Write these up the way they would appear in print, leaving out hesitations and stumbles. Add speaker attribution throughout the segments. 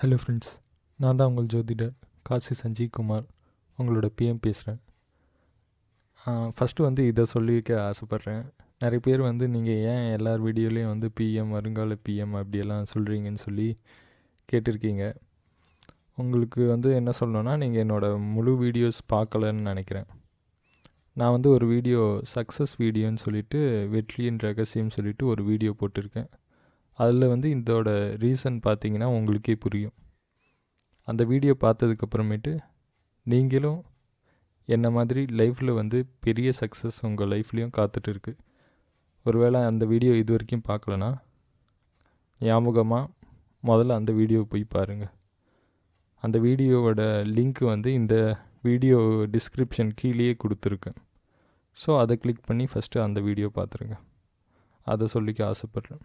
Speaker 1: Hello friends, நான் தான் உங்கள் ஜோதிடர் காசி சஞ்சீவ் குமார், உங்களோட பிஎம் பேசுகிறேன். ஃபஸ்ட்டு இதை சொல்லிக்க ஆசைப்பட்றேன். நிறைய பேர் நீங்கள் ஏன் எல்லார் வீடியோலேயும் பிஎம் வருங்கால பிஎம் அப்படியெல்லாம் சொல்கிறீங்கன்னு சொல்லி கேட்டிருக்கீங்க. உங்களுக்கு என்ன சொல்லணுன்னா, நீங்கள் என்னோடய முழு வீடியோஸ் பார்க்கலன்னு நினைக்கிறேன். நான் ஒரு வீடியோ சக்ஸஸ் வீடியோன்னு சொல்லிட்டு வெற்றியின் ரகசியம் சொல்லிட்டு ஒரு வீடியோ போட்டிருக்கேன். அதில் இதோட ரீசன் பார்த்தீங்கன்னா உங்களுக்கே புரியும். அந்த வீடியோ பார்த்ததுக்கப்புறமேட்டு நீங்களும் என்ன மாதிரி லைஃப்பில் பெரிய சக்ஸஸ் உங்கள் லைஃப்லேயும் காத்துட்ருக்கு. ஒருவேளை அந்த வீடியோ இது வரைக்கும் பார்க்கலனா ஞாபகமாக முதல்ல அந்த வீடியோவை போய் பாருங்கள். அந்த வீடியோவோட லிங்க் இந்த வீடியோ டிஸ்கிரிப்ஷன் கீழேயே கொடுத்துருக்கேன். ஸோ அதை கிளிக் பண்ணி ஃபஸ்ட்டு அந்த வீடியோ பார்த்துருங்க. அதை சொல்லிக்க ஆசைப்பட்றேன்.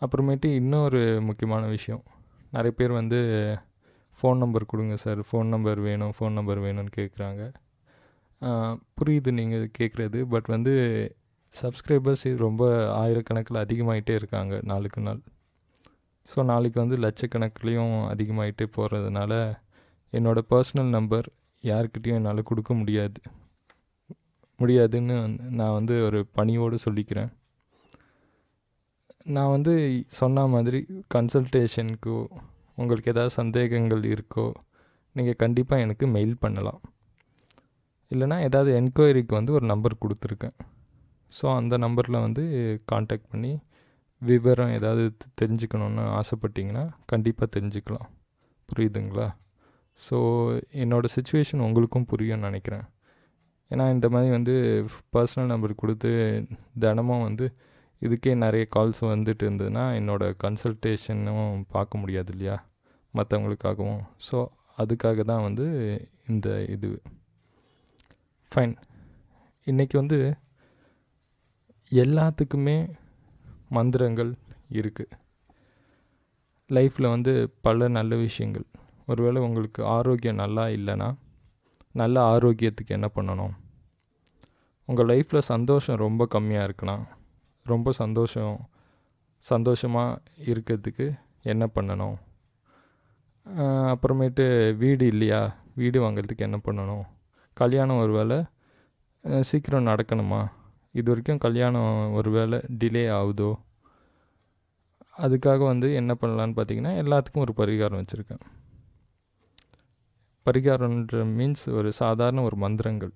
Speaker 1: அப்புறமேட்டு இன்னொரு முக்கியமான விஷயம், நிறைய பேர் ஃபோன் நம்பர் கொடுங்க சார், ஃபோன் நம்பர் வேணும்னு கேட்குறாங்க. புரியுது நீங்கள் கேட்குறது. பட் சப்ஸ்கிரைபர்ஸ் ரொம்ப ஆயிரக்கணக்கில் அதிகமாகிட்டே இருக்காங்க நாளுக்கு நாள். ஸோ நாளைக்கு லட்சக்கணக்கிலையும் அதிகமாகிட்டே போகிறதுனால என்னோடய பர்சனல் நம்பர் யார்கிட்டையும் என்னால் கொடுக்க முடியாதுன்னு நான் ஒரு பணியோடு சொல்லிக்கிறேன். நான் சொன்ன மாதிரி கன்சல்டேஷனுக்கோ உங்களுக்கு ஏதாவது சந்தேகங்கள் இருக்கோ நீங்கள் கண்டிப்பாக எனக்கு மெயில் பண்ணலாம். இல்லைனா ஏதாவது என்கொயரிக்கு ஒரு நம்பர் கொடுத்துருக்கேன். ஸோ அந்த நம்பரில் காண்டாக்ட் பண்ணி விவரம் ஏதாவது தெரிஞ்சுக்கணுன்னு ஆசைப்பட்டிங்கன்னா கண்டிப்பாக தெரிஞ்சுக்கலாம். புரியுதுங்களா? ஸோ என்னோடய சுச்சுவேஷன் உங்களுக்கும் புரியும்னு நினைக்கிறேன். ஏன்னா இந்த மாதிரி பர்சனல் நம்பர் கொடுத்து தினமும் இதுக்கே நிறைய கால்ஸ் இருந்ததுன்னா என்னோடய கன்சல்டேஷனும் பார்க்க முடியாது இல்லையா, மற்றவங்களுக்காகவும். ஸோ அதுக்காக தான் இந்த இது ஃபைன். இன்றைக்கி எல்லாத்துக்குமே மந்திரங்கள் இருக்குது. லைஃப்பில் பல நல்ல விஷயங்கள். ஒருவேளை உங்களுக்கு ஆரோக்கியம் நல்லா இல்லைன்னா நல்ல ஆரோக்கியத்துக்கு என்ன பண்ணணும்? உங்கள் லைஃப்பில் சந்தோஷம் ரொம்ப கம்மியாக இருக்குன்னா ரொம்ப சந்தோஷமாக இருக்கிறதுக்கு என்ன பண்ணணும்? அப்புறமேட்டு வீடு இல்லையா, வீடு வாங்கிறதுக்கு என்ன பண்ணணும்? கல்யாணம் ஒரு வேளை சீக்கிரம் நடக்கணுமா, இது வரைக்கும் கல்யாணம் ஒரு வேளை டிலே ஆகுதோ, அதுக்காக என்ன பண்ணலான்னு பார்த்தீங்கன்னா எல்லாத்துக்கும் ஒரு பரிகாரம் வச்சுருக்கேன். பரிகாரம்ன்ற மீன்ஸ் ஒரு சாதாரண ஒரு மந்திரங்கள்.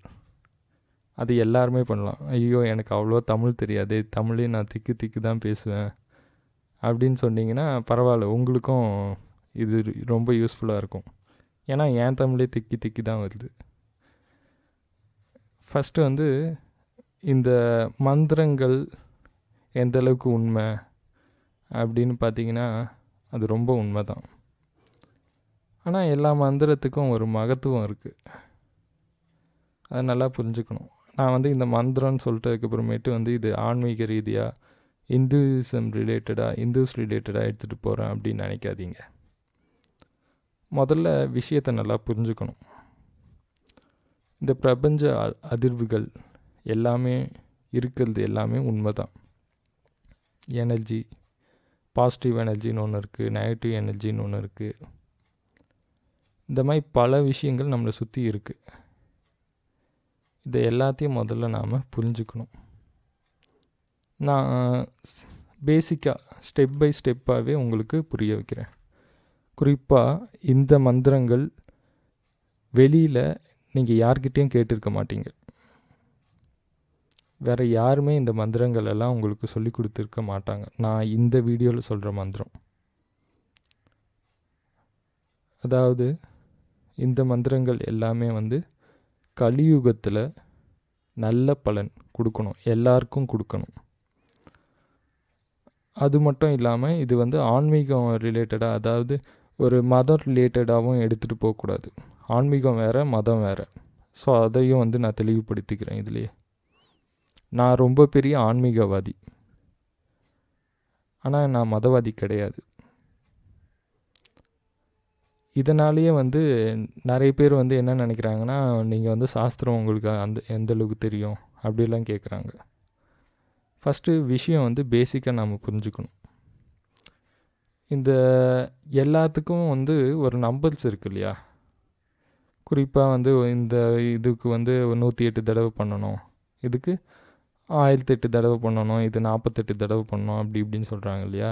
Speaker 1: அது எல்லாருமே பண்ணலாம். ஐயோ எனக்கு அவ்வளோ தமிழ் தெரியாது, தமிழே நான் திக்கு தான் பேசுவேன் அப்படின்னு சொன்னிங்கன்னா பரவாயில்ல, உங்களுக்கும் இது ரொம்ப யூஸ்ஃபுல்லாக இருக்கும். ஏன்னா என் தமிழே திக்கி தான் வருது. ஃபஸ்ட்டு இந்த மந்திரங்கள் எந்தளவுக்கு உண்மை அப்படின்னு பார்த்தீங்கன்னா அது ரொம்ப உண்மை தான். ஆனால் எல்லா மந்திரத்துக்கும் ஒரு மகத்துவம் இருக்குது. அதை நல்லா புரிஞ்சுக்கணும். நான் இந்த மந்திரம்னு சொல்லிட்டதுக்கப்புறமேட்டு இது ஆன்மீக ரீதியாக இந்துஸ் ரிலேட்டடாக எடுத்துகிட்டு போகிறேன் அப்படின்னு நினைக்காதீங்க. முதல்ல விஷயத்தை நல்லா புரிஞ்சுக்கணும். இந்த பிரபஞ்ச அதிர்வுகள் எல்லாமே இருக்கிறது எல்லாமே உண்மை தான். எனர்ஜி, பாசிட்டிவ் எனர்ஜின்னு ஒன்று இருக்குது, நெகட்டிவ் எனர்ஜின்னு ஒன்று இருக்குது. இந்த மாதிரி பல விஷயங்கள் நம்மளை சுற்றி இருக்குது. இதை எல்லாத்தையும் முதல்ல நாம் புரிஞ்சுக்கணும். நான் பேசிக்காக ஸ்டெப் பை ஸ்டெப்பாகவே உங்களுக்கு புரிய வைக்கிறேன். குறிப்பாக இந்த மந்திரங்கள் வெளியில் நீங்கள் யார்கிட்டையும் கேட்டிருக்க மாட்டீங்க. வேறு யாருமே இந்த மந்திரங்கள் எல்லாம் உங்களுக்கு சொல்லி கொடுத்துருக்க மாட்டாங்க. நான் இந்த வீடியோவில் சொல்கிற மந்திரம், அதாவது இந்த மந்திரங்கள் எல்லாமே கலியுகத்தில் நல்ல பலன் கொடுக்கணும், எல்லாருக்கும் கொடுக்கணும். அது மட்டும் இல்லாமல் இது ஆன்மீகம் ரிலேட்டடாக, அதாவது ஒரு மதம் ரிலேட்டடாகவும் எடுத்துகிட்டு போகக்கூடாது. ஆன்மீகம் வேறு, மதம் வேறு. ஸோ அதையும் நான் தெளிவுபடுத்திக்கிறேன். இதுலேயே நான் ரொம்ப பெரிய ஆன்மீகவாதி, ஆனால் நான் மதவாதி கிடையாது. இதனாலேயே நிறைய பேர் என்ன நினைக்கிறாங்கன்னா, நீங்கள் சாஸ்திரம் உங்களுக்கு எந்த அளவுக்கு தெரியும் அப்படிலாம் கேட்குறாங்க. ஃபஸ்ட்டு விஷயம் பேசிக்காக நாம் புரிஞ்சுக்கணும். இந்த எல்லாத்துக்கும் வந்து ஒரு நம்பர்ஸ் இருக்கு இல்லையா? குறிப்பாக வந்து இந்த இதுக்கு வந்து 108 தடவை பண்ணணும், இதுக்கு 1008 தடவை பண்ணணும், இது 48 தடவை பண்ணணும், அப்படி இப்படின்னு சொல்கிறாங்க இல்லையா?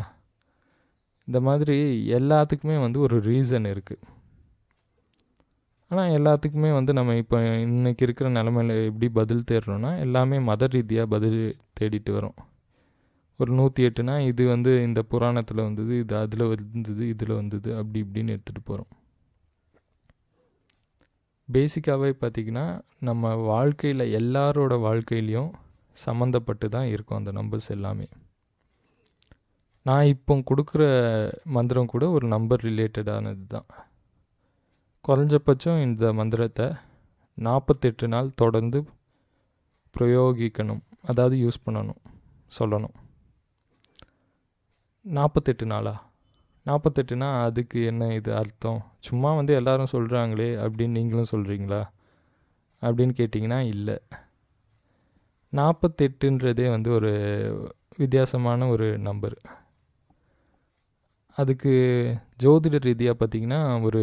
Speaker 1: இந்த மாதிரி எல்லாத்துக்குமே வந்து ஒரு ரீசன் இருக்குது. ஆனால் எல்லாத்துக்குமே வந்து நம்ம இப்போ இன்றைக்கி இருக்கிற நிலமையில எப்படி பதில் தேடுறோன்னா, எல்லாமே மத ரீதியாக பதில் தேடிட்டு வரோம். ஒரு 108னா இது வந்து இந்த புராணத்தில் வந்தது, இது அதில் வந்தது, இதில் வந்தது, அப்படி இப்படின்னு எடுத்துகிட்டு போகிறோம். பேசிக்காகவே பார்த்திங்கன்னா நம்ம வாழ்க்கையில் எல்லாரோட வாழ்க்கையிலையும் சம்மந்தப்பட்டு தான் இருக்கும் அந்த நம்பர்ஸ் எல்லாமே. நான் இப்போ கொடுக்குற மந்திரம் கூட ஒரு நம்பர் ரிலேட்டடானது தான். குறைஞ்சபட்சம் இந்த மந்திரத்தை 48 நாள் தொடர்ந்து பிரயோகிக்கணும், அதாவது யூஸ் பண்ணணும், சொல்லணும். 48 நாளா? 48னா அதுக்கு என்ன இது அர்த்தம்? சும்மா வந்து எல்லாரும் சொல்கிறாங்களே அப்படின்னு நீங்களும் சொல்கிறீங்களா அப்படின்னு கேட்டிங்கன்னா இல்லை. 48ன்றதே வந்து ஒரு வித்தியாசமான ஒரு நம்பர். அதுக்கு ஜோதிட ரீதியாக பார்த்திங்கன்னா ஒரு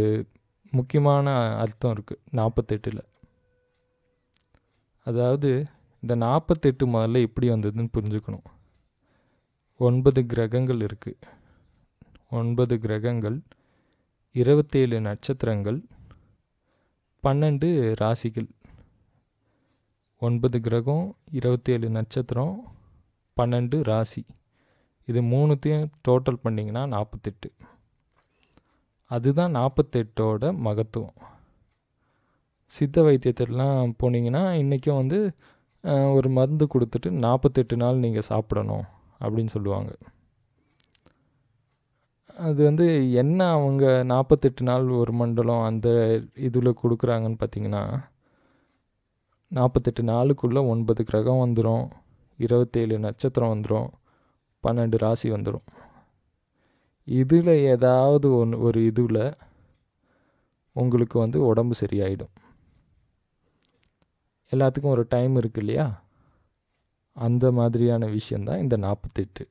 Speaker 1: முக்கியமான அர்த்தம் இருக்குது 48ல். அதாவது இந்த 48 முதல்ல எப்படி வந்ததுன்னு புரிஞ்சுக்கணும். 9 கிரகங்கள் இருக்குது. 9 கிரகங்கள், 27 நட்சத்திரங்கள், 12 ராசிகள். 9 கிரகம், 27 நட்சத்திரம், 12 ராசி. இது மூணுத்தையும் டோட்டல் பண்ணிங்கன்னா 48. அதுதான் 48ஓட மகத்துவம். சித்த வைத்தியத்திலலாம் போனீங்கன்னா இன்றைக்கும் வந்து ஒரு மருந்து கொடுத்துட்டு 48 நாள் நீங்கள் சாப்பிடணும் அப்படின்னு சொல்லுவாங்க. அது வந்து என்ன அவங்க 48 நாள் ஒரு மண்டலம் அந்த இதில் கொடுக்குறாங்கன்னு பார்த்தீங்கன்னா, 48 நாளுக்குள்ளே 9 கிரகம் வந்துடும், 27 நட்சத்திரம் வந்துடும், 12 ராசி வந்துடும். இதில் ஏதாவது ஒரு இதில் உங்களுக்கு வந்து உடம்பு சரியாயிடும். எல்லாத்துக்கும் ஒரு டைம் இருக்கு இல்லையா? அந்த மாதிரியான விஷயந்தான் இந்த 48.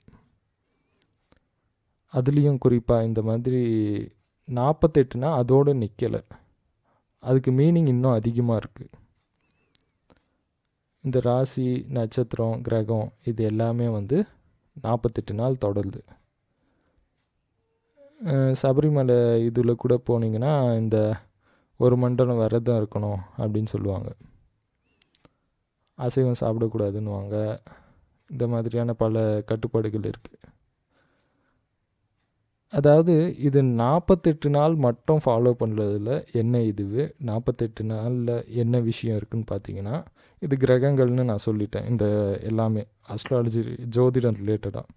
Speaker 1: அதுலேயும் குறிப்பாக இந்த மாதிரி 48னா அதோடு நிற்கலை, அதுக்கு மீனிங் இன்னும் அதிகமாக இருக்குது. இந்த ராசி, நட்சத்திரம், கிரகம் இது எல்லாமே வந்து 48 நாள் தொடருது. சபரிமலை இதில் கூட போனீங்கன்னா இந்த ஒரு மண்டலம் விரதம் இருக்கணும் அப்படின்னு சொல்லுவாங்க. அசைவம் சாப்பிடக்கூடாதுன்னுவாங்க. இந்த மாதிரியான பல கட்டுப்பாடுகள் இருக்குது. அதாவது இது 48 நாள் மட்டும் ஃபாலோ பண்ணுறதுல என்ன இதுவே 48 நாளில் என்ன விஷயம் இருக்குதுன்னு பார்த்தீங்கன்னா, இது கிரகங்கள்னு நான் சொல்லிட்டேன். இந்த எல்லாமே அஸ்ட்ராலஜி, ஜோதிடம் ரிலேட்டடாக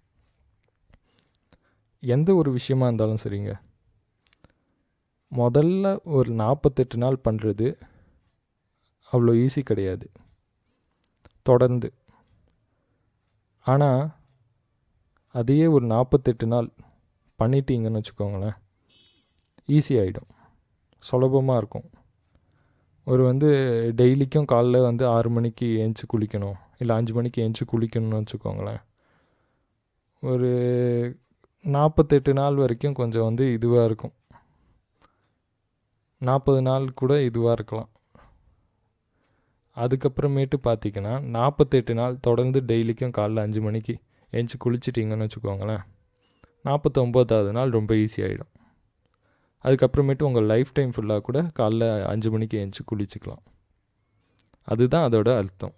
Speaker 1: எந்த ஒரு விஷயமா இருந்தாலும் சரிங்க, முதல்ல ஒரு 48 நாள் பண்ணுறது அவ்வளோ ஈஸி கிடையாது தொடர்ந்து. ஆனால் அதையே ஒரு 48 நாள் பண்ணிட்டீங்கன்னு வச்சுக்கோங்களேன், ஈஸியாகிடும், சுலபமாக இருக்கும். ஒரு வந்து டெய்லிக்கும் காலைல வந்து 6 மணிக்கு ஏஞ்சி குளிக்கணும், இல்லை 5 மணிக்கு ஏஞ்சி குளிக்கணும்னு வச்சுக்கோங்களேன், ஒரு 48 நாள் வரைக்கும் கொஞ்சம் வந்து இதுவாக இருக்கும். 40 நாள் கூட இதுவாக இருக்கலாம். அதுக்கப்புறமேட்டு பார்த்திங்கன்னா 48 நாள் தொடர்ந்து டெய்லிக்கும் காலைல 5 மணிக்கு ஏஞ்சி குளிச்சிட்டிங்கன்னு வச்சுக்கோங்களேன், 49வது நாள் ரொம்ப ஈஸியாகிடும். அதுக்கப்புறமேட்டு உங்கள் லைஃப் டைம் ஃபுல்லாக கூட காலைல 5 மணிக்கு ஏஞ்சி குளிச்சிக்கலாம். அதுதான் அதோட அர்த்தம்.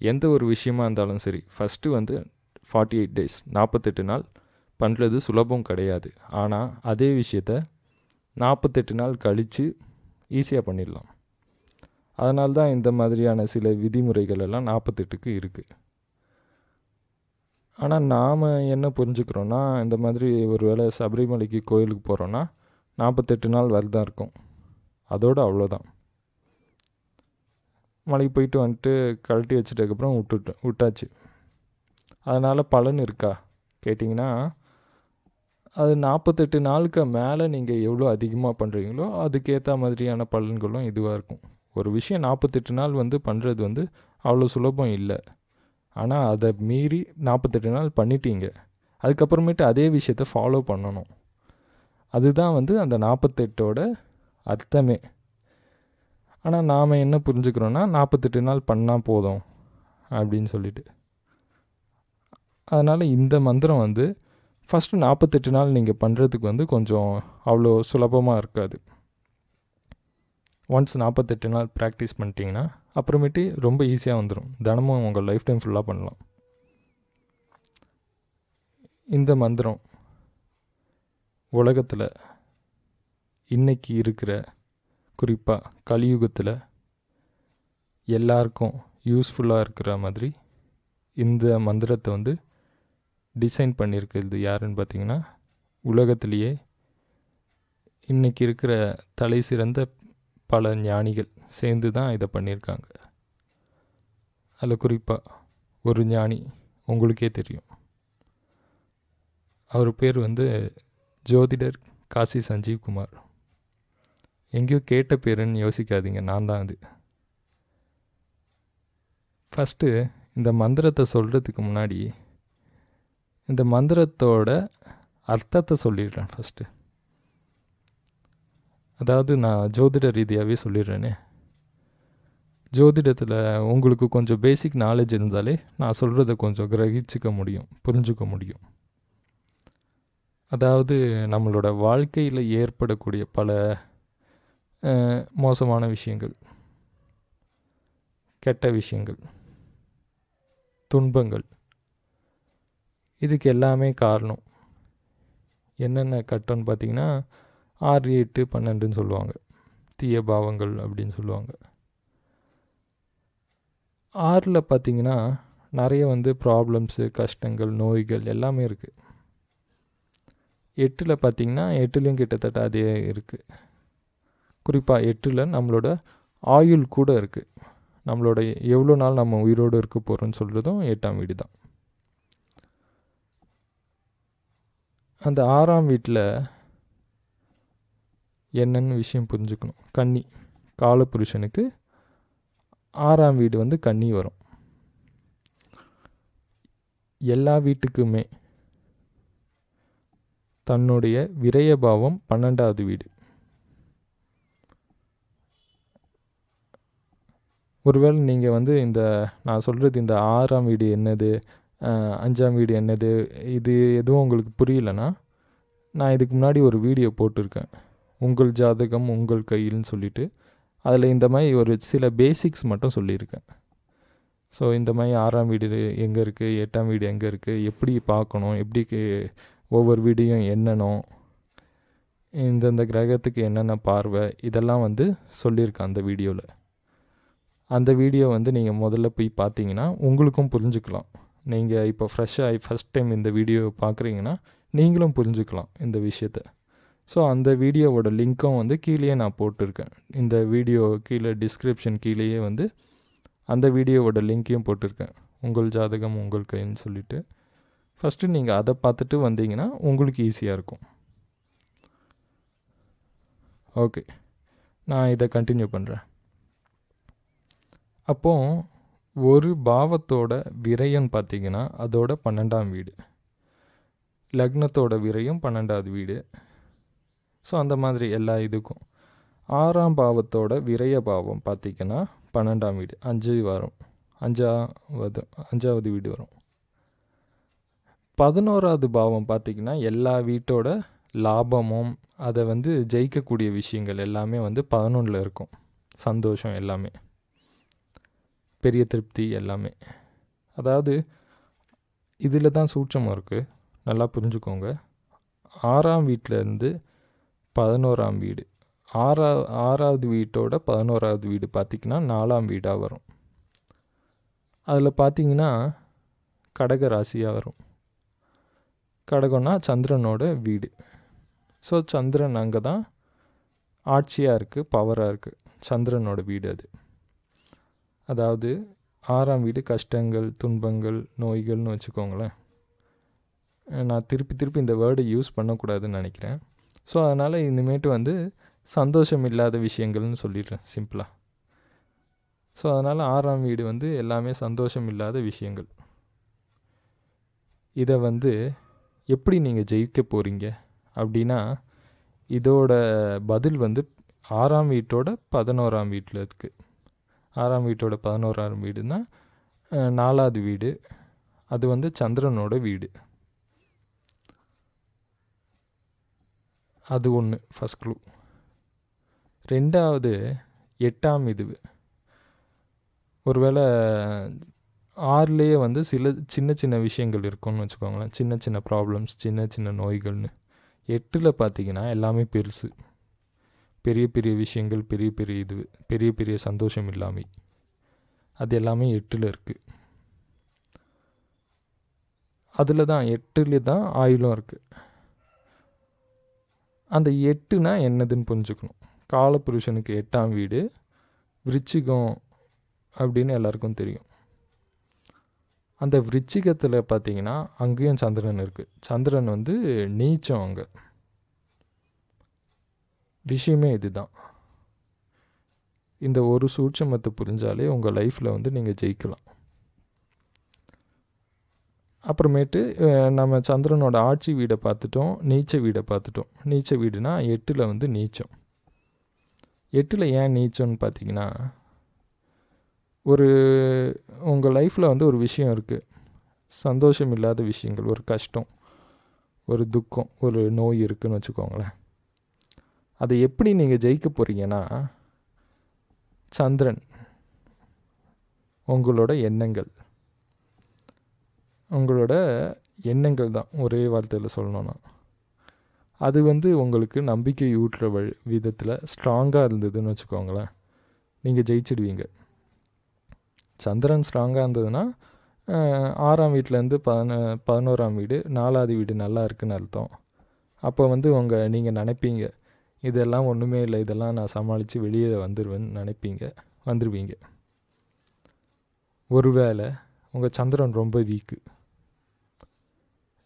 Speaker 1: எந்த ஒரு விஷயமா இருந்தாலும் சரி, ஃபஸ்ட்டு வந்து 48 டேஸ் 48 நாள் பண்ணுறது சுலபம் கிடையாது. ஆனால் அதே விஷயத்த 48 நாள் கழித்து ஈஸியாக பண்ணிடலாம். அதனால தான் இந்த மாதிரியான சில விதிமுறைகள் எல்லாம் 48க்கு இருக்குது. ஆனால் நாம் என்ன புரிஞ்சுக்கிறோன்னா, இந்த மாதிரி ஒரு வேளை சபரிமலைக்கு கோயிலுக்கு போகிறோன்னா 48 நாள் விரதம் இருக்கும், அதோடு அவ்வளோதான். மலைக்கு போயிட்டு வந்துட்டு கழட்டி வச்சிட்டதுக்கப்புறம் விட்டாச்சு. அதனால் பலன் இருக்கா கேட்டிங்கன்னா, அது 48 நாளுக்கு மேலே நீங்கள் எவ்வளோ அதிகமாக பண்ணுறீங்களோ அதுக்கேற்ற மாதிரியான பலன்களும் இதுவாக இருக்கும். ஒரு விஷயம் 48 நாள் வந்து பண்ணுறது வந்து அவ்வளோ சுலபம் இல்லை. ஆனால் அதை மீறி 48 நாள் பண்ணிட்டீங்க, அதுக்கப்புறமேட்டு அதே விஷயத்தை ஃபாலோ பண்ணணும். அதுதான் வந்து அந்த 48ஓட அர்த்தமே. ஆனால் நாம் என்ன புரிஞ்சுக்கிறோன்னா 48 நாள் பண்ணால் போதும் அப்படின்னு சொல்லிட்டு. அதனால் இந்த மந்திரம் வந்து ஃபஸ்ட்டு 48 நாள் நீங்கள் பண்ணுறதுக்கு வந்து கொஞ்சம் அவ்வளோ சுலபமாக இருக்காது. ஒன்ஸ் 48 நாள் ப்ராக்டிஸ் பண்ணிட்டீங்கன்னா அப்புறமேட்டு ரொம்ப ஈஸியாக வந்துடும். தினமும் உங்கள் லைஃப் டைம் ஃபுல்லாக பண்ணலாம். இந்த மந்திரம் உலகத்தில் இன்றைக்கி இருக்கிற குறிப்பாக கலியுகத்தில் எல்லாருக்கும் யூஸ்ஃபுல்லாக இருக்கிற மாதிரி இந்த மந்திரத்தை வந்து டிசைன் பண்ணியிருக்கிறது யாருன்னு பார்த்தீங்கன்னா, உலகத்திலேயே இன்றைக்கி இருக்கிற தலை சிறந்த பல ஞானிகள் சேர்ந்து தான் இதை பண்ணியிருக்காங்க. அதில் குறிப்பாக ஒரு ஞானி உங்களுக்கே தெரியும். அவர் பேர் வந்து ஜோதிடர் காசி சஞ்சீவ் குமார். எங்கேயோ கேட்ட பேருன்னு யோசிக்காதீங்க, நான் தான் அது. ஃபஸ்ட்டு இந்த மந்திரத்தை சொல்கிறதுக்கு முன்னாடி இந்த மந்திரத்தோட அர்த்தத்தை சொல்லிடுறேன் ஃபஸ்ட்டு. அதாவது நான் ஜோதிட ரீதியாகவே சொல்லிடுறேனே. ஜோதிடத்தில் உங்களுக்கு கொஞ்சம் பேசிக் நாலேஜ் இருந்தாலே நான் சொல்கிறத கொஞ்சம் கிரகிச்சிக்க முடியும், புரிஞ்சுக்க முடியும். அதாவது நம்மளோட வாழ்க்கையில் ஏற்படக்கூடிய பல மோசமான விஷயங்கள், கெட்ட விஷயங்கள், துன்பங்கள், இதுக்கு எல்லாமே காரணம் என்னென்ன கட்டம்னு பார்த்திங்கன்னா 6, 8, 12ன்னு சொல்லுவாங்க. தீய பாவங்கள் அப்படின்னு சொல்லுவாங்க. 6ல் பார்த்திங்கன்னா நிறைய வந்து ப்ராப்ளம்ஸு, கஷ்டங்கள், நோய்கள் எல்லாமே இருக்குது. 8ல் பார்த்திங்கன்னா 8லேயும் கிட்டத்தட்ட அதே இருக்குது. குறிப்பாக 8ல் நம்மளோட ஆயுள் கூட இருக்குது. நம்மளோட எவ்வளோ நாள் நம்ம உயிரோடு இருக்க போகிறோன்னு சொல்கிறதும் 8ஆம் வீடு தான். அந்த 6ஆம் வீட்டில் என்னென்னு விஷயம் புரிஞ்சுக்கணும். கன்னி, காலபுருஷனுக்கு 6ஆம் வீடு வந்து கன்னி வரும். எல்லா வீட்டுக்குமே தன்னுடைய விரயபாவம் 12வது வீடு. ஒருவேளை நீங்கள் வந்து இந்த நான் சொல்கிறது இந்த 6ஆம் வீடு என்னது, 5ஆம் வீடு என்னது, இது எதுவும் உங்களுக்கு புரியலன்னா நான் இதுக்கு முன்னாடி ஒரு வீடியோ போட்டிருக்கேன், உங்கள் ஜாதகம் உங்கள் கையில்னு சொல்லிவிட்டு. அதில் இந்த மாதிரி ஒரு சில பேசிக்ஸ் மட்டும் சொல்லியிருக்கேன். ஸோ இந்த மாதிரி 6ஆம் வீடு எங்கே இருக்குது, 8ஆம் வீடு எங்கே இருக்குது, எப்படி பார்க்கணும், எப்படி ஒவ்வொரு வீடையும் எண்ணணும், இந்தந்த கிரகத்துக்கு என்னென்ன பார்வை, இதெல்லாம் வந்து சொல்லியிருக்கேன் அந்த வீடியோவில். அந்த வீடியோ வந்து நீங்கள் முதல்ல போய் பார்த்தீங்கன்னா உங்களுக்கும் புரிஞ்சுக்கலாம். நீங்கள் இப்போ ஃப்ரெஷ்ஷாக ஃபஸ்ட் டைம் இந்த வீடியோ பார்க்குறீங்கன்னா நீங்களும் புரிஞ்சுக்கலாம் இந்த விஷயத்தை. ஸோ அந்த வீடியோவோட லிங்க்கும் வந்து கீழேயே நான் போட்டிருக்கேன். இந்த வீடியோ கீழே டிஸ்கிரிப்ஷன் கீழேயே வந்து அந்த வீடியோவோட லிங்க்கையும் போட்டிருக்கேன், உங்கள் ஜாதகம் உங்கள் கைன்னு சொல்லிவிட்டு. ஃபஸ்ட்டு நீங்கள் அதை பார்த்துட்டு வந்தீங்கன்னா உங்களுக்கு ஈஸியாக இருக்கும். ஓகே, நான் இதை கண்டினியூ பண்ணுறேன். அப்போது ஒரு பாவத்தோட விரயம் பார்த்திங்கன்னா அதோட 12ஆம் வீடு, லக்னத்தோட விரயம் 12வது வீடு. ஸோ அந்த மாதிரி எல்லா இதுக்கும் 6ஆம் பாவத்தோட விரய பாவம் பார்த்திங்கன்னா 12ஆம் வீடு, 5 வரும், 5வது வீடு வரும். 11வது பாவம் பார்த்திங்கன்னா எல்லா வீட்டோட லாபமும் அதை வந்து ஜெயிக்கக்கூடிய விஷயங்கள் எல்லாமே வந்து 11ல் இருக்கும். சந்தோஷம் எல்லாமே, பெரிய திருப்தி எல்லாமே. அதாவது இதில் தான் சூட்சமாக இருக்குது, நல்லா புரிஞ்சுக்கோங்க. 6ஆம் வீட்டிலேருந்து 11ஆம் வீடு, 6வது வீட்டோட 11வது வீடு பார்த்திங்கன்னா 4ஆம் வீடாக வரும். அதில் பார்த்திங்கன்னா கடக ராசியாக வரும். கடகம்னா சந்திரனோட வீடு. ஸோ சந்திரன் அங்கே தான் ஆட்சியாக இருக்குது, பவராக இருக்குது. சந்திரனோட வீடு அது. அதாவது 6ஆம் வீடு கஷ்டங்கள், துன்பங்கள், நோய்கள்னு வச்சுக்கோங்களேன். நான் திருப்பி இந்த வேர்டை யூஸ் பண்ணக்கூடாதுன்னு நினைக்கிறேன். ஸோ அதனால் இனிமேட்டு வந்து சந்தோஷம் இல்லாத விஷயங்கள்னு சொல்லிடுறேன் சிம்பிளாக. ஸோ அதனால் 6ஆம் வீடு வந்து எல்லாமே சந்தோஷம் இல்லாத விஷயங்கள். இதை வந்து எப்படி நீங்கள் ஜெயிக்க போகிறீங்க அப்படின்னா, இதோட பதில் வந்து 6ஆம் வீட்டோட 11ஆம் வீட்டில் இருக்குது. 6ஆம் வீட்டோட 11ஆம் வீடுனா 4வது வீடு. அது வந்து சந்திரனோட வீடு. அது ஒன்று ஃபஸ்ட் க்ளூ. 2வது 8ஆம் இது. ஒருவேளை 6லேயே வந்து சில சின்ன சின்ன விஷயங்கள் இருக்கும்னு வச்சுக்கோங்களேன். சின்ன சின்ன ப்ராப்ளம்ஸ், சின்ன சின்ன நோய்கள்னு. 8ல் பார்த்தீங்கன்னா எல்லாமே பெருசு. பெரிய பெரிய விஷயங்கள், பெரிய பெரிய இது, பெரிய பெரிய சந்தோஷம் இல்லாமை, அது எல்லாமே 8ல் இருக்குது. அதில் தான் 8ல் தான் ஆயுளும் இருக்குது. அந்த 8னா என்னதுன்னு புரிஞ்சுக்கணும். காலபுருஷனுக்கு 8ஆம் வீடு விருச்சிகம் அப்படின்னு எல்லாருக்கும் தெரியும். அந்த விருச்சிகத்தில் பார்த்தீங்கன்னா அங்கேயும் சந்திரன் இருக்குது. சந்திரன் வந்து நீச்சம். அங்கே விஷயமே இதுதான். இந்த ஒரு சூட்சமத்தை புரிஞ்சாலே உங்கள் லைஃப்பில் வந்து நீங்கள் ஜெயிக்கலாம். அப்புறமேட்டு நம்ம சந்திரனோட ஆட்சி வீடை பார்த்துட்டோம், நீச்ச வீடை பார்த்துட்டோம். நீச்ச வீடுனா 8ல் வந்து நீச்சம். 8ல் ஏன் நீச்சம்னு பார்த்தீங்கன்னா, உங்கள் லைஃப்பில் வந்து ஒரு விஷயம் இருக்குது, சந்தோஷம் இல்லாத விஷயங்கள், ஒரு கஷ்டம், ஒரு துக்கம், ஒரு நோய் இருக்குதுன்னு வச்சுக்கோங்களேன். அதை எப்படி நீங்கள் ஜெயிக்க போகிறீங்கன்னா, சந்திரன் உங்களோட எண்ணங்கள் தான் ஒரே வார்த்தையில் சொல்லணும்னா. அது வந்து உங்களுக்கு நம்பிக்கை ஊட்டுற விதத்தில் ஸ்ட்ராங்காக இருந்ததுன்னு வச்சுக்கோங்களேன், நீங்கள் ஜெயிச்சிடுவீங்க. சந்திரன் ஸ்ட்ராங்காக இருந்ததுன்னா 6ஆம் வீட்டிலேருந்து 11ஆம் வீடு, 4வது வீடு நல்லா இருக்குன்னு அர்த்தம். அப்போ வந்து நீங்கள் நினைப்பீங்க, இதெல்லாம் ஒன்றுமே இல்லை, இதெல்லாம் நான் சமாளித்து வெளியே வந்துடுவீங்க. ஒருவேளை உங்கள் சந்திரன் ரொம்ப வீக்கு,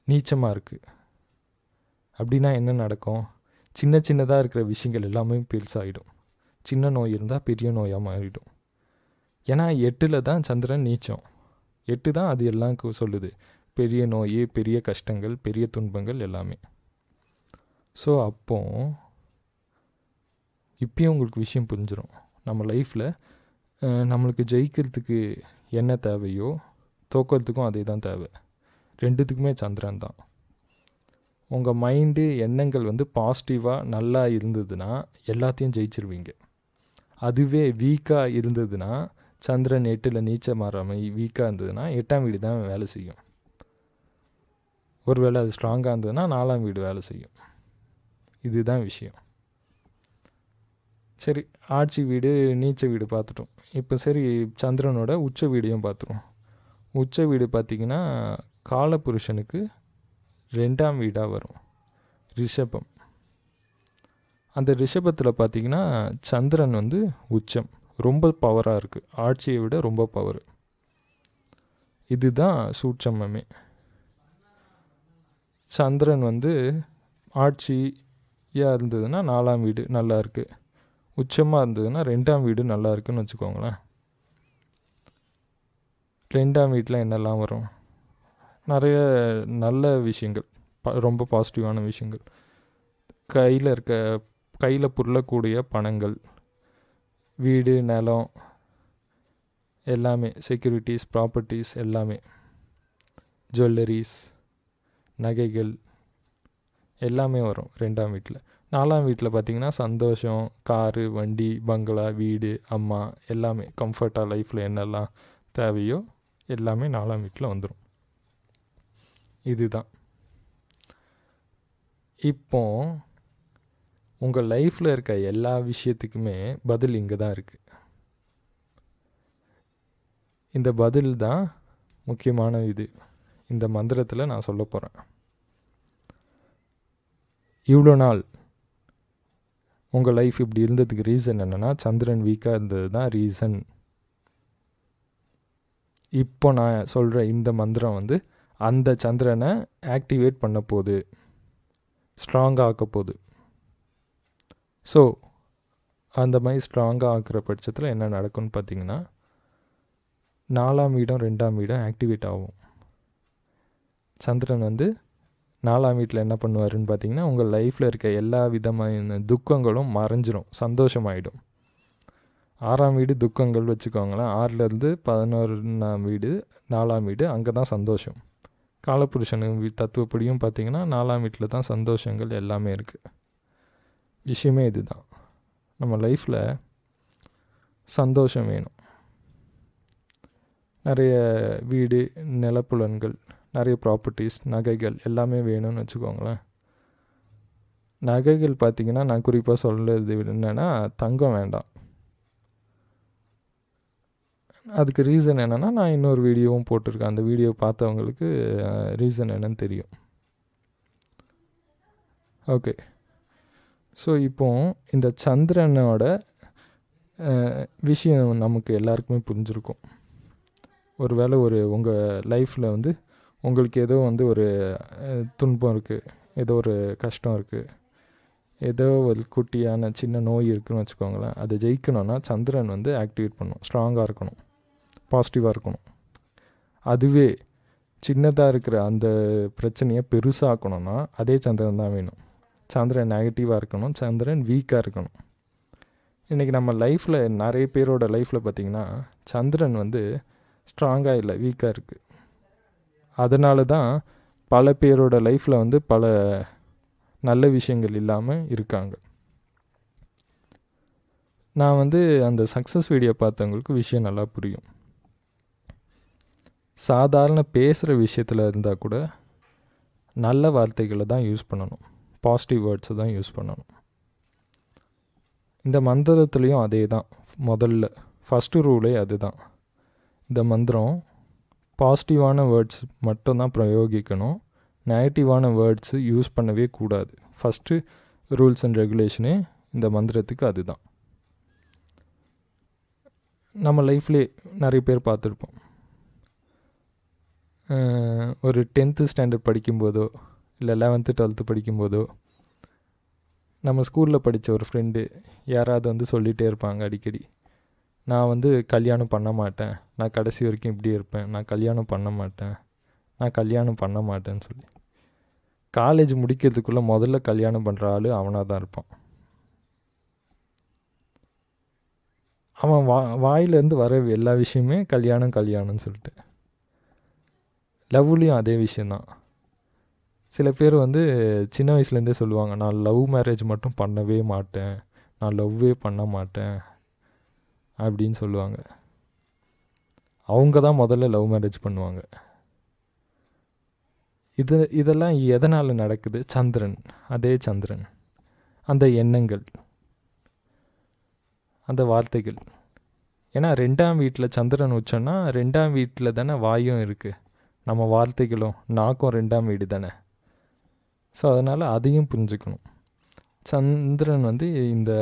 Speaker 1: நீச்சமாக இருக்குது அப்படின்னா என்ன நடக்கும்? சின்ன சின்னதாக இருக்கிற விஷயங்கள் எல்லாமே பெருசாகிடும். சின்ன நோய் இருந்தால் பெரிய நோயாக மாறிடும். ஏன்னா 8ல் தான் சந்திரன் நீச்சம். 8 தான் அது எல்லாம் சொல்லுது. பெரிய நோய், பெரிய கஷ்டங்கள், பெரிய துன்பங்கள் எல்லாமே. ஸோ இப்பயும் உங்களுக்கு விஷயம் புரிஞ்சிடும். நம்ம லைஃப்பில் நம்மளுக்கு ஜெயிக்கிறதுக்கு என்ன தேவையோ தோக்கிறதுக்கும் அதே தான் தேவை. 2த்துக்குமே சந்திரன் தான். உங்கள் மைண்டு, எண்ணங்கள் வந்து பாசிட்டிவாக நல்லா இருந்ததுன்னா எல்லாத்தையும் ஜெயிச்சிருவீங்க. அதுவே வீக்காக இருந்ததுன்னா, சந்திரன் 8ல் நீச்சம் மாறாமல் வீக்காக இருந்ததுன்னா 8ஆம் வீடு தான் வேலை செய்யும். ஒருவேளை அது ஸ்ட்ராங்காக இருந்ததுன்னா 4ஆம் வீடு வேலை செய்யும். இதுதான் விஷயம். சரி, ஆட்சி வீடு, நீச்ச வீடு பார்த்துட்டோம். இப்போ சரி, சந்திரனோட உச்ச வீடையும் பார்த்துருவோம். உச்ச வீடு பார்த்திங்கன்னா காலபுருஷனுக்கு 2ஆம் வீடாக வரும், ரிஷபம். அந்த ரிஷபத்தில் பார்த்திங்கன்னா சந்திரன் வந்து உச்சம், ரொம்ப பவராக இருக்குது. ஆட்சியை விட ரொம்ப பவர். இதுதான் சூட்சமே. சந்திரன் வந்து ஆட்சியாக இருந்ததுன்னா 4ஆம் வீடு நல்லா இருக்குது, உச்சமாக இருந்ததுன்னா 2ஆம் வீடு நல்லா இருக்குன்னு வச்சுக்கோங்களேன். 2ஆம் வீட்டில் என்னெல்லாம் வரும்? நிறைய நல்ல விஷயங்கள், ரொம்ப பாசிட்டிவான விஷயங்கள். கையில் புரளக்கூடிய பணங்கள், வீடு, நிலம் எல்லாமே, செக்யூரிட்டிஸ், ப்ராப்பர்ட்டிஸ் எல்லாமே, ஜுவல்லரிஸ், நகைகள் எல்லாமே வரும் 2ஆம் வீட்டில். 4ஆம் வீட்டில் பார்த்திங்கன்னா சந்தோஷம், காரு, வண்டி, பங்களா, வீடு, அம்மா எல்லாமே, கம்ஃபர்ட்டாக லைஃப்பில் என்னெல்லாம் தேவையோ எல்லாமே 4ஆம் வீட்டில் வந்துடும். இதுதான். இப்போ உங்கள் லைஃப்பில் இருக்க எல்லா விஷயத்துக்குமே பதில் இங்கே தான் இருக்குது. இந்த பதில் தான் முக்கியமான இது. இந்த மந்திரத்தில் நான் சொல்ல போகிறேன். இவ்வளோ நாள் உங்கள் லைஃப் இப்படி இருந்ததுக்கு ரீசன் என்னென்னா, சந்திரன் வீக்காக இருந்தது தான் ரீசன். இப்போ நான் சொல்கிற இந்த மந்திரம் வந்து அந்த சந்திரனை ஆக்டிவேட் பண்ண போகுது, ஸ்ட்ராங்காக ஆக்க போகுது. ஸோ அந்த மாதிரி ஸ்ட்ராங்காக ஆக்குற பட்சத்தில் என்ன நடக்கும்னு பார்த்திங்கன்னா, 4ஆம் வீடும் 2ஆம் வீடும் ஆக்டிவேட் ஆகும். சந்திரன் வந்து 4ஆம் வீட்டில் என்ன பண்ணுவாருன்னு பார்த்தீங்கன்னா, உங்கள் லைஃப்பில் இருக்க எல்லா விதமான துக்கங்களும் மறைஞ்சிரும், சந்தோஷமாயிடும். 6ஆம் வீடு துக்கங்கள் வச்சுக்கோங்களேன். 6லேருந்து 11ஆம் வீடு 4ஆம் வீடு, அங்கே தான் சந்தோஷம். காலபுருஷனு தத்துவப்படியும் பார்த்தீங்கன்னா 4ஆம் வீட்டில் தான் சந்தோஷங்கள் எல்லாமே இருக்குது. விஷயமே இதுதான். நம்ம லைஃப்பில் சந்தோஷம் வேணும். நிறைய வீடு, நிலப்புலன்கள், நிறைய ப்ராப்பர்ட்டிஸ், நகைகள் எல்லாமே வேணும்னு வச்சுக்கோங்களேன். நகைகள் பார்த்திங்கன்னா, நான் குறிப்பாக சொல்கிறது என்னென்னா, தங்கம் வேண்டாம். அதுக்கு ரீசன் என்னென்னா, நான் இன்னொரு வீடியோவும் போட்டிருக்கேன். அந்த வீடியோ பார்த்தவங்களுக்கு ரீசன் என்னன்னு தெரியும். ஓகே, ஸோ இப்போது இந்த சந்திரனோட விஷயம் நமக்கு எல்லாருக்குமே புரிஞ்சிருக்கும். ஒருவேளை உங்கள் லைஃப்பில் வந்து உங்களுக்கு ஏதோ வந்து ஒரு துன்பம் இருக்குது, ஏதோ ஒரு கஷ்டம் இருக்குது, ஏதோ ஒரு குட்டியான சின்ன நோய் இருக்குதுன்னு வச்சுக்கோங்களேன். அதை ஜெயிக்கணும்னா சந்திரன் வந்து ஆக்டிவேட் பண்ணணும், ஸ்ட்ராங்காக இருக்கணும், பாசிட்டிவாக இருக்கணும். அதுவே சின்னதாக இருக்கிற அந்த பிரச்சனையை பெருசாக்கணும்னா அதே சந்திரன் தான் வேணும். சந்திரன் நெகட்டிவாக இருக்கணும், சந்திரன் வீக்காக இருக்கணும். இன்றைக்கி நம்ம லைஃப்பில் நிறைய பேரோட லைஃப்பில் பார்த்திங்கன்னா சந்திரன் வந்து ஸ்ட்ராங்காக இல்லை, வீக்காக இருக்குது. அதனால தான் பல பேரோட லைஃப்பில் வந்து பல நல்ல விஷயங்கள் இல்லாமல் இருக்காங்க. நான் வந்து அந்த சக்ஸஸ் வீடியோ பார்த்தவங்களுக்கு விஷயம் நல்லா புரியும். சாதாரண பேசுகிற விஷயத்தில் இருந்தால் கூட நல்ல வார்த்தைகளை தான் யூஸ் பண்ணணும், பாசிட்டிவ் வேர்ட்ஸை தான் யூஸ் பண்ணணும். இந்த மந்திரத்துலேயும் அதே தான். முதல்ல ஃபஸ்ட்டு ரூலே அதுதான். இந்த மந்திரம் பாசிட்டிவான வேர்ட்ஸ் மட்டும்தான் பிரயோகிக்கணும், நெகட்டிவான வேர்ட்ஸு யூஸ் பண்ணவே கூடாது. ஃபஸ்ட்டு ரூல்ஸ் அண்ட் ரெகுலேஷனே இந்த மந்திரத்துக்கு அதுதான். நம்ம லைஃப்லேயே நிறைய பேர் பார்த்துருப்போம். ஒரு 10th ஸ்டாண்டர்ட் படிக்கும்போதோ இல்லை 11th 12th படிக்கும்போதோ நம்ம ஸ்கூலில் படித்த ஒரு ஃப்ரெண்டு யாராவது வந்து சொல்லிகிட்டே இருப்பாங்க அடிக்கடி, நான் வந்து கல்யாணம் பண்ண மாட்டேன், நான் கடைசி வரைக்கும் இப்படி இருப்பேன், நான் கல்யாணம் பண்ண மாட்டேன், நான் கல்யாணம் பண்ண மாட்டேன்னு சொல்லி. காலேஜ் முடிக்கிறதுக்குள்ளே முதல்ல கல்யாணம் பண்ணுற ஆள் அவனாக தான் இருப்பான். அவன் வாயிலேருந்து வர எல்லா விஷயமே கல்யாணம் கல்யாணம்னு சொல்லிட்டு. லவ்லேயும் அதே விஷயந்தான். சில பேர் வந்து சின்ன வயசுலேருந்தே சொல்லுவாங்க, நான் லவ் மேரேஜ் மட்டும் பண்ணவே மாட்டேன், நான் லவ்வே பண்ண மாட்டேன் அப்படின்னு சொல்லுவாங்க. அவங்க தான் முதல்ல லவ் மேரேஜ் பண்ணுவாங்க. இதெல்லாம் எதனால் நடக்குது? சந்திரன், அதே சந்திரன், அந்த எண்ணங்கள், அந்த வார்த்தைகள். ஏன்னா 2ஆம் வீட்டில் சந்திரன் வச்சோன்னா 2ஆம் வீட்டில் தானே வாயும் இருக்குது, நம்ம வார்த்தைகளும் நாக்கும் 2ஆம் வீடு தானே. ஸோ அதனால் அதையும் புரிஞ்சுக்கணும். சந்திரன் வந்து இந்த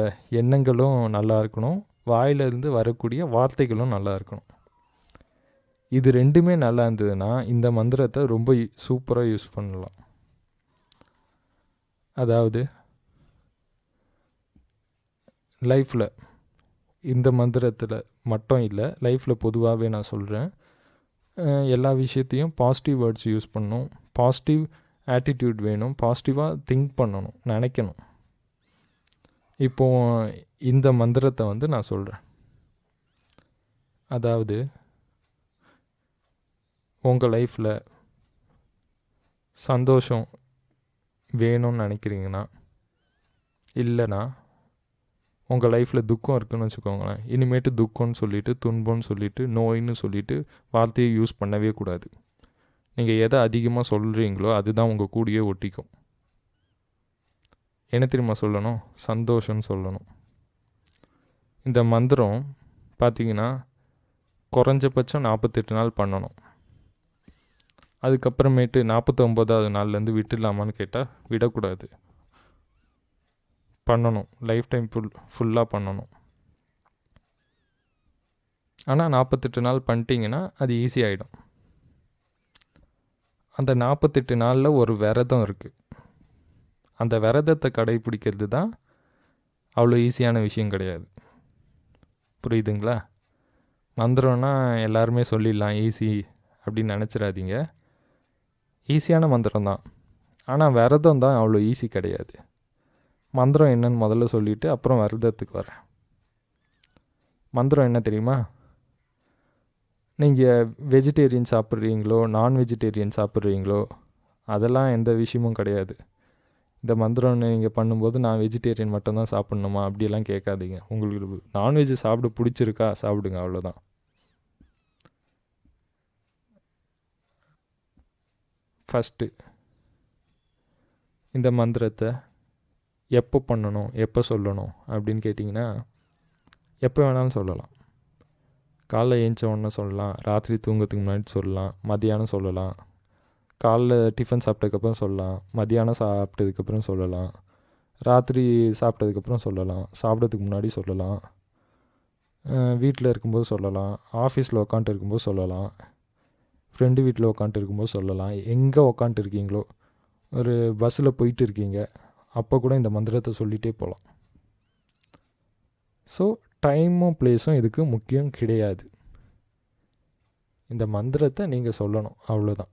Speaker 1: எண்ணங்களும் நல்லா இருக்கணும், வாயிலிருந்து வரக்கூடிய வார்த்தைகளும் நல்லா இருக்கணும். இது ரெண்டுமே நல்லா இருந்ததுன்னா இந்த மந்திரத்தை ரொம்ப சூப்பராக யூஸ் பண்ணலாம். அதாவது லைஃப்பில் இந்த மந்திரத்தில் மட்டும் இல்லை, லைஃப்பில் பொதுவாகவே நான் சொல்கிறேன், எல்லா விஷயத்தையும் பாசிட்டிவ் வேர்ட்ஸ் யூஸ் பண்ணணும், பாசிட்டிவ் ஆட்டிடியூட் வேணும், பாசிட்டிவாக திங்க் பண்ணணும், நினைக்கணும். இப்போது இந்த மந்திரத்தை வந்து நான் சொல்கிறேன். அதாவது உங்கள் லைஃப்பில் சந்தோஷம் வேணும்னு நினைக்கிறீங்கன்னா, இல்லைனா உங்கள் லைஃப்பில் துக்கம் இருக்குதுன்னு வச்சுக்கோங்களேன், இனிமேட்டு துக்கம்னு சொல்லிவிட்டு, துன்பம்னு சொல்லிவிட்டு, நோயின்னு சொல்லிவிட்டு வார்த்தையை யூஸ் பண்ணவே கூடாது. நீங்கள் எதை அதிகமாக சொல்கிறீங்களோ அதுதான் உங்கள் கூடயே ஒட்டிக்கும். என்ன தெரியுமா சொல்லணும்? சந்தோஷம்னு சொல்லணும். இந்த மந்திரம் பார்த்திங்கன்னா குறைஞ்சபட்சம் 48 நாள் பண்ணணும். அதுக்கப்புறமேட்டு 49வது நாள்லேருந்து விட்டுடலாமான்னு கேட்டால் விடக்கூடாது, பண்ணணும். லைஃப் டைம் ஃபுல்லாக பண்ணணும். ஆனால் 48 நாள் பண்ணிட்டீங்கன்னா அது ஈஸியாகிடும். அந்த 48 நாளில் ஒரு விரதம் இருக்குது. அந்த விரதத்தை கடைப்பிடிக்கிறது தான் அவ்வளோ ஈஸியான விஷயம் கிடையாது. புரியுதுங்களா? மந்திரம்னா எல்லாருமே சொல்லிடலாம் ஈஸி அப்படின்னு நினச்சிடாதீங்க. ஈஸியான மந்திரம் தான், ஆனால் விரதம் தான் அவ்வளோ ஈஸி கிடையாது. மந்திரம் என்னன்னு முதல்ல சொல்லிவிட்டு அப்புறம் விரதத்துக்கு வரேன். மந்திரம் என்ன தெரியுமா? நீங்கள் வெஜிடேரியன் சாப்பிட்றீங்களோ நான் வெஜிடேரியன் சாப்பிட்றீங்களோ அதெல்லாம் எந்த விஷயமும் கிடையாது. இந்த மந்திரம் நீங்கள் பண்ணும்போது நான் வெஜிடேரியன் மட்டும்தான் சாப்பிட்ணுமா அப்படியெல்லாம் கேட்காதீங்க. உங்களுக்கு நான்வெஜ் சாப்பிட பிடிச்சிருக்கா சாப்பிடுங்க, அவ்வளோதான். ஃபஸ்ட்டு இந்த மந்திரத்தை எப்போ பண்ணணும், எப்போ சொல்லணும் அப்படின்னு கேட்டிங்கன்னா, எப்போ வேணாலும் சொல்லலாம். காலைல ஏஞ்ச உடனே சொல்லலாம், ராத்திரி தூங்கத்துக்கு முன்னாடி சொல்லலாம், மதியானம் சொல்லலாம், காலைல டிஃபன் சாப்பிட்டதுக்கப்புறம் சொல்லலாம், மதியானம் சாப்பிட்டதுக்கப்புறம் சொல்லலாம், ராத்திரி சாப்பிட்டதுக்கப்புறம் சொல்லலாம், சாப்பிட்றதுக்கு முன்னாடி சொல்லலாம், வீட்டில் இருக்கும்போது சொல்லலாம், ஆஃபீஸில் உட்காந்துட்டு இருக்கும்போது சொல்லலாம், ஃப்ரெண்டு வீட்டில் உட்காந்துட்டு இருக்கும்போது சொல்லலாம், எங்கே உட்காந்துட்டு இருக்கீங்களோ, ஒரு பஸ்ஸில் போயிட்டு இருக்கீங்க அப்போ கூட இந்த மந்திரத்தை சொல்லிகிட்டே போகலாம். ஸோ டைமும் பிளேஸும் இதுக்கு முக்கியம் கிடையாது. இந்த மந்திரத்தை நீங்கள் சொல்லணும், அவ்வளோதான்.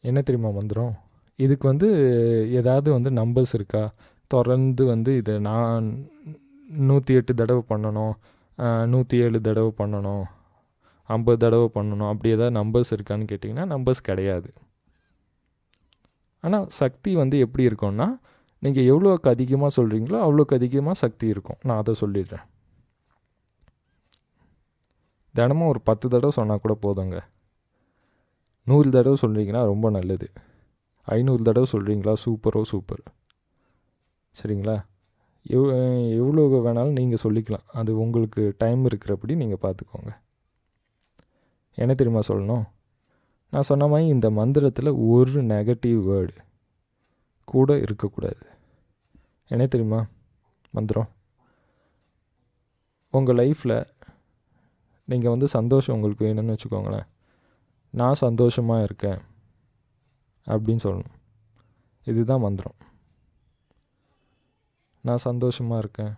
Speaker 1: என்ன தெரியுமா மந்திரம்? இதுக்கு ஏதாவது நம்பர்ஸ் இருக்கா? தொடர்ந்து இதை நான் 108 தடவை பண்ணணும், 107 தடவை பண்ணணும், 50 தடவை பண்ணணும், அப்படி ஏதாவது நம்பர்ஸ் இருக்கான்னு கேட்டிங்கன்னா நம்பர்ஸ் கிடையாது. ஆனால் சக்தி எப்படி இருக்கும்னா, நீங்கள் எவ்வளோக்கு அதிகமாக சொல்கிறீங்களோ அவ்வளோக்கு அதிகமாக சக்தி இருக்கும். நான் அதை சொல்லிடுறேன். தினமும் ஒரு 10 தடவை சொன்னால் கூட போதுங்க. 100 தடவை சொல்கிறீங்கன்னா ரொம்ப நல்லது. 500 தடவை சொல்கிறீங்களா, சூப்பர். சரிங்களா? எவ்வளோ வேணாலும் நீங்கள் சொல்லிக்கலாம். அது உங்களுக்கு டைம் இருக்கிறபடி நீங்கள் பார்த்துக்கோங்க. என்ன தெரியுமா சொல்லணும்? நான் சொன்ன மாதிரி இந்த மந்திரத்தில் ஒரு நெகட்டிவ் வேர்டு கூட இருக்கக்கூடாது. என்ன தெரியுமா மந்திரம்? உங்கள் லைஃப்பில் நீங்கள் சந்தோஷம் உங்களுக்கு வேணும்னு வச்சுக்கோங்களேன். நான் சந்தோஷமாக இருக்கேன் அப்படின்னு சொல்லணும். இதுதான் மந்திரம். நான் சந்தோஷமாக இருக்கேன்,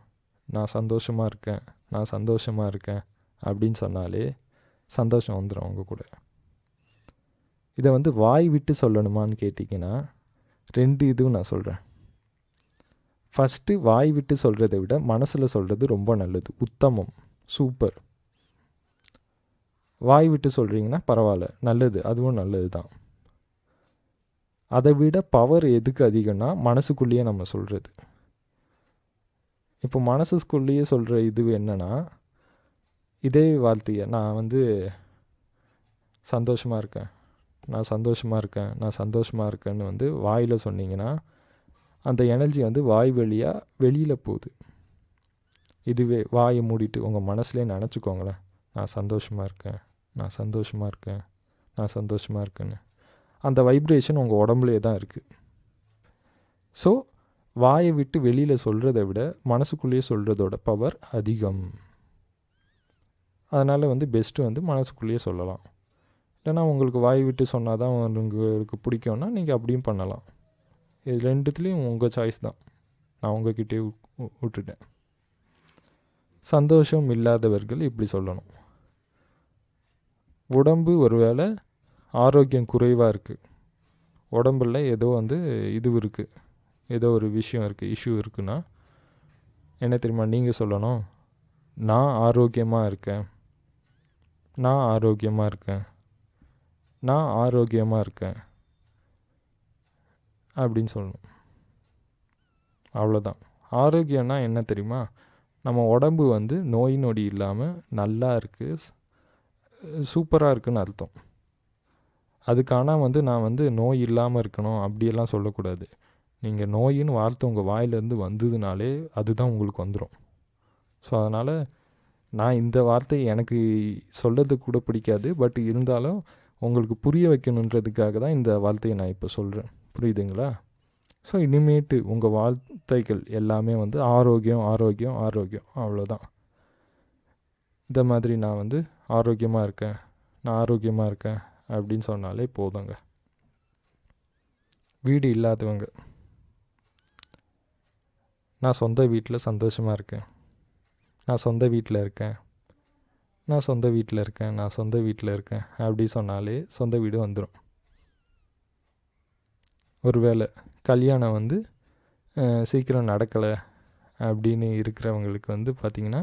Speaker 1: நான் சந்தோஷமாக இருக்கேன், நான் சந்தோஷமாக இருக்கேன் அப்படின்னு சொன்னாலே சந்தோஷம் வந்துடும் உங்கள் கூட. இதை வாய் விட்டு சொல்லணுமான்னு கேட்டிங்கன்னா 2 இதுவும் நான் சொல்கிறேன். ஃபஸ்ட்டு வாய் விட்டு சொல்கிறத விட மனசில் சொல்கிறது ரொம்ப நல்லது, உத்தமம், சூப்பர். வாய் விட்டு சொல்கிறீங்கன்னா பரவாயில்ல, நல்லது, அதுவும் நல்லது தான். அதை விட பவர் எதுக்கு அதிகம்னா மனசுக்குள்ளேயே நம்ம சொல்கிறது. இப்போ மனசுக்குள்ளேயே சொல்கிற இது என்னென்னா, இதே வார்த்தையை நான் சந்தோஷமாக இருக்கேன், நான் சந்தோஷமாக இருக்கேன், நான் சந்தோஷமாக இருக்கேன்னு வாயில் சொன்னீங்கன்னா அந்த எனர்ஜி வாய் வழியாக வெளியில் போகுது. இதுவே வாயை மூடிட்டு உங்கள் மனசுலேயே நினச்சிக்கோங்களேன், நான் சந்தோஷமாக இருக்கேன், நான் சந்தோஷமாக இருக்கேன், நான் சந்தோஷமாக இருக்கேன்னு. அந்த வைப்ரேஷன் உங்கள் உடம்புலே தான் இருக்குது. ஸோ வாயை விட்டு வெளியில் சொல்கிறத விட மனசுக்குள்ளேயே சொல்கிறதோட பவர் அதிகம். அதனால் பெஸ்ட்டு மனசுக்குள்ளேயே சொல்லலாம். இல்லைனா உங்களுக்கு வாய் விட்டு சொன்னால் தான் உங்களுக்கு பிடிக்கும்னா நீங்கள் அப்படியும் பண்ணலாம். இது 2த்துலேயும் உங்கள் சாய்ஸ் தான். நான் உங்ககிட்டே விட்டுட்டேன். சந்தோஷம் இல்லாதவர்கள் இப்படி சொல்லணும். உடம்பு ஒரு வேளை ஆரோக்கியம் குறைவாக இருக்குது, உடம்புல ஏதோ இது இருக்குது, ஏதோ ஒரு விஷயம் இருக்குது, இஷ்யூ இருக்குன்னா என்ன தெரியுமா நீங்கள் சொல்லணும்? நான் ஆரோக்கியமாக இருக்கேன், நான் ஆரோக்கியமாக இருக்கேன், நான் ஆரோக்கியமாக இருக்கேன் அப்படின்னு சொல்லணும். அவ்வளோதான். ஆரோக்கியம்னா என்ன தெரியுமா? நம்ம உடம்பு நோய் நொடி இல்லாமல் நல்லா இருக்குது, சூப்பராக இருக்குன்னு அர்த்தம். அதுக்கான நான் நோய் இல்லாமல் இருக்கணும் அப்படியெல்லாம் சொல்லக்கூடாது. நீங்கள் நோயின்னு வார்த்தை உங்கள் வாயிலேருந்து வந்ததுனாலே அதுதான் உங்களுக்கு வந்துடும். ஸோ அதனால் நான் இந்த வார்த்தை எனக்கு சொல்கிறது கூட பிடிக்காது, பட் இருந்தாலும் உங்களுக்கு புரிய வைக்கணுன்றதுக்காக தான் இந்த வார்த்தையை நான் இப்போ சொல்கிறேன். புரியுதுங்களா? ஸோ இனிமேட்டு உங்கள் வார்த்தைகள் எல்லாமே ஆரோக்கியம், ஆரோக்கியம், ஆரோக்கியம், அவ்வளோதான். இந்த மாதிரி நான் ஆரோக்கியமாக இருக்கேன், நான் ஆரோக்கியமாக இருக்கேன் அப்படின்னு சொன்னாலே போதுங்க. வீடு இல்லாதவங்க, நான் சொந்த வீட்டில் சந்தோஷமாக இருக்கேன், நான் சொந்த வீட்டில் இருக்கேன், நான் சொந்த வீட்டில் இருக்கேன், நான் சொந்த வீட்டில் இருக்கேன் அப்படி சொன்னாலே சொந்த வீடு வந்துடும். ஒருவேளை கல்யாணம் வந்து சீக்கிரம் நடக்கலை அப்படின்னு இருக்கிறவங்களுக்கு வந்து பார்த்திங்கன்னா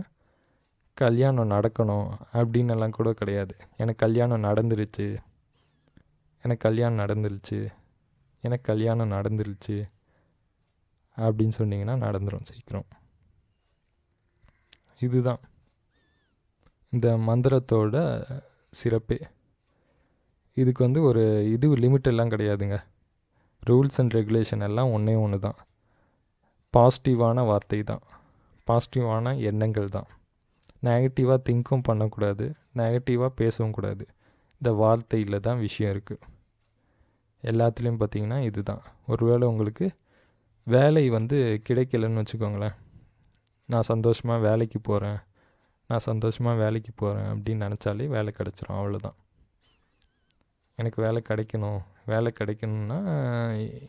Speaker 1: கல்யாணம் நடக்கணும் அப்படின்னெல்லாம் கூட கிடையாது. எனக்கு கல்யாணம் நடந்துருச்சு, எனக்கு கல்யாணம் நடந்துருச்சு, எனக்கு கல்யாணம் நடந்துருச்சு அப்படின்னு சொன்னிங்கன்னா நடந்துடும் சீக்கிரம். இதுதான் இந்த மந்திரத்தோட சிறப்பே. இதுக்கு வந்து ஒரு லிமிட் எல்லாம் கிடையாதுங்க. ரூல்ஸ் அண்ட் ரெகுலேஷன் எல்லாம் ஒன்றே ஒன்று தான். பாசிட்டிவான வார்த்தை தான், பாசிட்டிவான எண்ணங்கள் தான். நெகட்டிவாக திங்க்கும் பண்ணக்கூடாது, நெகட்டிவாக பேசவும் கூடாது. இந்த வார்த்தையில் தான் விஷயம் இருக்குது. எல்லாத்துலேயும் பார்த்திங்கன்னா இது தான். ஒருவேளை உங்களுக்கு வேலை வந்து கிடைக்கலன்னு வச்சுக்கோங்களேன். நான் சந்தோஷமாக வேலைக்கு போகிறேன், நான் சந்தோஷமாக வேலைக்கு போகிறேன் அப்படின்னு நினச்சாலே வேலை கிடச்சிரும். அவ்வளோதான். எனக்கு வேலை கிடைக்கணும்னா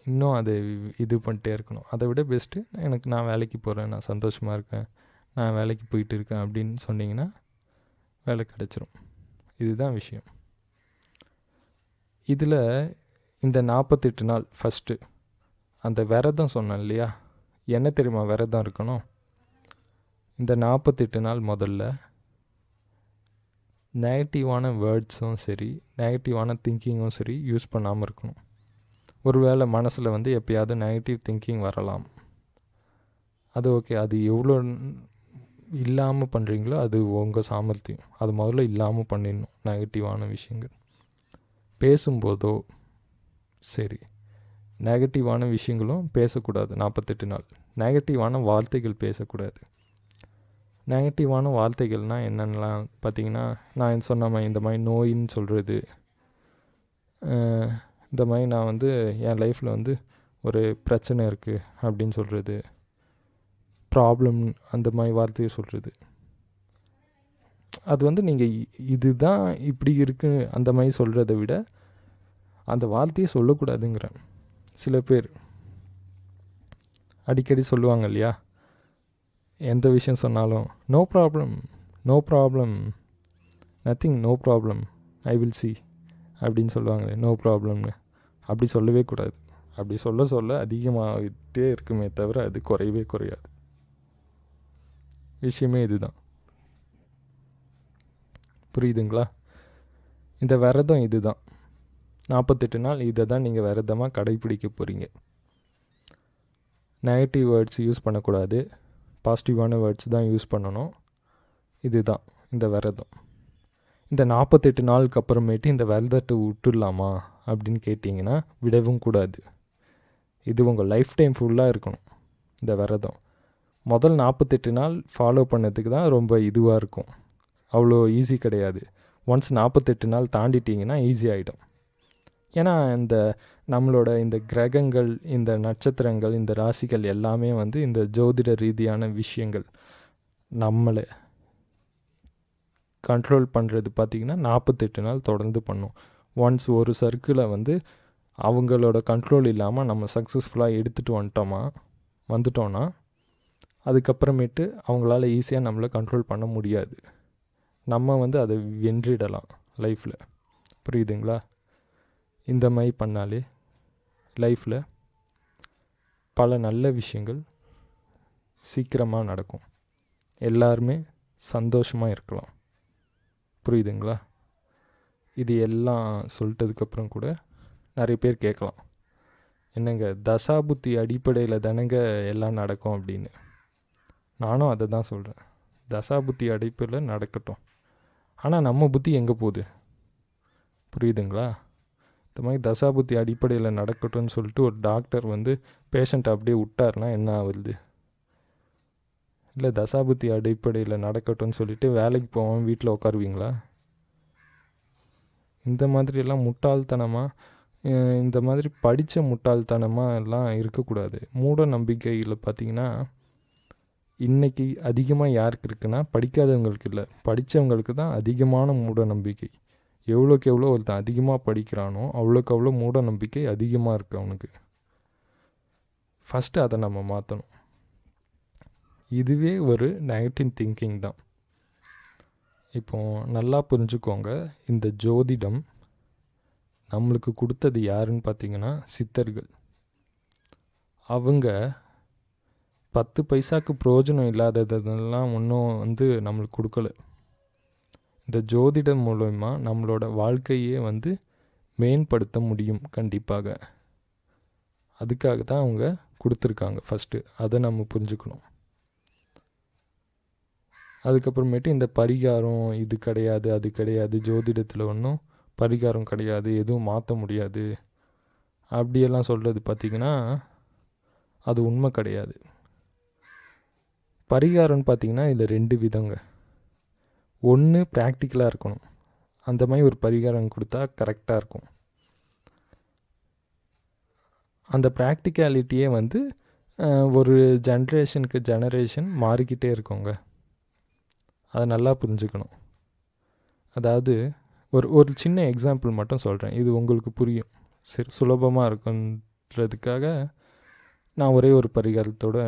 Speaker 1: இன்னும் அது இது பண்ணிட்டே இருக்கணும். அதை விட பெஸ்ட்டு நான் வேலைக்கு போகிறேன், நான் சந்தோஷமாக இருக்கேன், நான் வேலைக்கு போயிட்டு இருக்கேன் அப்படின்னு சொன்னிங்கன்னா வேலை கிடச்சிரும். இதுதான் விஷயம். இதில் இந்த 48 நாள் ஃபஸ்ட்டு அந்த விரதம் சொன்னேன் இல்லையா, என்ன தெரியுமா விரதம் இருக்கணும்? இந்த 48 நாள் முதல்ல நெகட்டிவான வேர்ட்ஸும் சரி, நெகட்டிவான திங்கிங்கும் சரி யூஸ் பண்ணாமல் இருக்கணும். ஒருவேளை மனசில் வந்து எப்போயாவது நெகட்டிவ் திங்கிங் வரலாம், அது ஓகே. அது எவ்வளோ இல்லாமல் பண்ணுறீங்களோ அது உங்கள் சாமர்த்தியம். அது முதல்ல இல்லாமல் பண்ணிடணும். நெகட்டிவான விஷயங்கள் பேசும்போதோ சரி, நெகட்டிவான விஷயங்களும் பேசக்கூடாது. 48 நாள் நெகட்டிவான வார்த்தைகள் பேசக்கூடாது. நெகட்டிவான வார்த்தைகள்னால் என்னென்னலாம் பார்த்திங்கன்னா, நான் சொன்ன மாதிரி இந்த மாதிரி நோயின்னு சொல்கிறது, இந்த மாதிரி நான் வந்து என் லைஃப்பில் வந்து ஒரு பிரச்சனை இருக்குது அப்படின்னு சொல்கிறது, ப்ராப்ளம் அந்த மாதிரி வார்த்தையை சொல்கிறது. அது வந்து நீங்கள் இதுதான் இப்படி இருக்குது அந்த மாதிரி சொல்கிறத விட அந்த வார்த்தையை சொல்லக்கூடாதுங்கிறேன். சில பேர் அடிக்கடி சொல்லுவாங்க இல்லையா, எந்த விஷயம் சொன்னாலும் no problem nothing, no problem, I will see அப்படின்னு சொல்லுவாங்களே, நோ ப்ராப்ளம்னு. அப்படி சொல்லவே கூடாது. அப்படி சொல்ல அதிகமாகிட்டே இருக்குமே தவிர அது குறையவே குறையாது. விஷயமே இதுதான். புரியுதுங்களா? இந்த விரதம் இதுதான். 48 நாள் இதை தான் நீங்கள் விரதமாக கடைப்பிடிக்க போகிறீங்க. நெகட்டிவ் வேர்ட்ஸ் யூஸ் பண்ணக்கூடாது, பாசிட்டிவான வேர்ட்ஸ் தான் யூஸ் பண்ணணும். இதுதான் இந்த விரதம். இந்த 48 நாளுக்கு அப்புறமேட்டு இந்த விரதத்தை விட்டுடலாமா அப்படின்னு கேட்டிங்கன்னா விடவும் கூடாது. இது உங்கள் லைஃப் டைம் ஃபுல்லாக இருக்கணும் இந்த விரதம். முதல் 48 நாள் ஃபாலோ பண்ணதுக்கு தான் ரொம்ப இதுவாக இருக்கும். அவ்வளோ ஈஸி கிடையாது. ஒன்ஸ் 48 நாள் தாண்டிட்டிங்கன்னா ஈஸி ஆகிடும். ஏன்னா இந்த நம்மளோட இந்த கிரகங்கள், இந்த நட்சத்திரங்கள், இந்த ராசிகள் எல்லாமே வந்து இந்த ஜோதிட ரீதியான விஷயங்கள் நம்மளை கண்ட்ரோல் பண்ணுறது பார்த்திங்கன்னா 48 நாள் தொடர்ந்து பண்ணும். ஒன்ஸ் ஒரு சர்க்கிளை வந்து அவங்களோட கண்ட்ரோல் இல்லாமல் நம்ம சக்ஸஸ்ஃபுல்லாக எடுத்துகிட்டு வந்துட்டோன்னா அதுக்கப்புறமேட்டு அவங்களால ஈஸியாக நம்மளை கண்ட்ரோல் பண்ண முடியாது. நம்ம வந்து அதை வென்றிடலாம் லைஃப்பில். புரியுதுங்களா? இந்த மாதிரி பண்ணாலே லைஃப்பில் பல நல்ல விஷயங்கள் சீக்கிரமாக நடக்கும். எல்லாருமே சந்தோஷமாக இருக்கலாம். புரியுதுங்களா? இது எல்லாம் சொல்லிட்டதுக்கப்புறம் கூட நிறைய பேர் கேட்கலாம், என்னங்க தசாபுத்தி அடிப்படையில் தானங்க எல்லாம் நடக்கும் அப்படின்னு. நானும் அதை தான் சொல்கிறேன். தசாபுத்தி அடிப்படையில் நடக்கட்டும், ஆனால் நம்ம புத்தி எங்கே போகுது? புரியுதுங்களா? இந்த மாதிரி தசாபுத்தி அடிப்படையில் நடக்கட்டும்னு சொல்லிட்டு ஒரு டாக்டர் வந்து பேஷண்ட்டை அப்படியே விட்டார்னா என்ன ஆகுது? இல்லை தசாபுத்தி அடிப்படையில் நடக்கட்டும்னு சொல்லிட்டு வேலைக்கு போவாமல் வீட்டில் உட்காருவீங்களா? இந்த மாதிரியெல்லாம் முட்டாள்தனமாக, இந்த மாதிரி படித்த முட்டாள்தனமாக எல்லாம் இருக்கக்கூடாது. மூட நம்பிக்கையில் பார்த்திங்கன்னா இன்றைக்கி அதிகமாக யாருக்கு இருக்குன்னா படிக்காதவங்களுக்கு இல்லை, படித்தவங்களுக்கு தான் அதிகமான மூட நம்பிக்கை. எவ்வளோக்கு எவ்வளோ ஒருத்தன் அதிகமாக படிக்கிறானோ அவ்வளோக்கு அவ்வளோ மூட நம்பிக்கை அதிகமாக இருக்குது அவனுக்கு. ஃபஸ்ட்டு அதை நம்ம மாற்றணும். இதுவே ஒரு நெகட்டிவ் திங்கிங் தான். இப்போது நல்லா புரிஞ்சுக்கோங்க, இந்த ஜோதிடம் நம்மளுக்கு கொடுத்தது யாருன்னு பார்த்திங்கன்னா சித்தர்கள். அவங்க 10 பைசாக்கு பிரயோஜனம் இல்லாததெல்லாம் ஒன்றும் வந்து நம்மளுக்கு கொடுக்கல. இந்த ஜோதிடம் மூலமா நம்மளோட வாழ்க்கையே வந்து மேம்படுத்த முடியும் கண்டிப்பாக. அதுக்காக தான் அவங்க கொடுத்துருக்காங்க ஃபஸ்ட்டு. அதை நம்ம புரிஞ்சுக்கணும். அதுக்கப்புறமேட்டு இந்த பரிகாரம் இது கிடையாது, அது கிடையாது, ஜோதிடத்தில் ஒன்றும் பரிகாரம் கிடையாது, எதுவும் மாற்ற முடியாது அப்படியெல்லாம் சொல்கிறது பார்த்திங்கன்னா அது உண்மை கிடையாது. பரிகாரம்னு பார்த்திங்கன்னா இதில் 2 விதங்க. ஒன்று ப்ராக்டிக்கலாக இருக்கணும். அந்த மாதிரி ஒரு பரிகாரம் கொடுத்தா கரெக்டாக இருக்கும். அந்த ப்ராக்டிகாலிட்டியே வந்து ஒரு ஜெனரேஷன் மாறிக்கிட்டே இருக்குங்க. அதை நல்லா புரிஞ்சுக்கணும். அதாவது ஒரு சின்ன எக்ஸாம்பிள் மட்டும் சொல்கிறேன், இது உங்களுக்கு புரியும், சுலபமாக இருக்குன்றதுக்காக நான் ஒரே ஒரு பரிகாரத்தோடு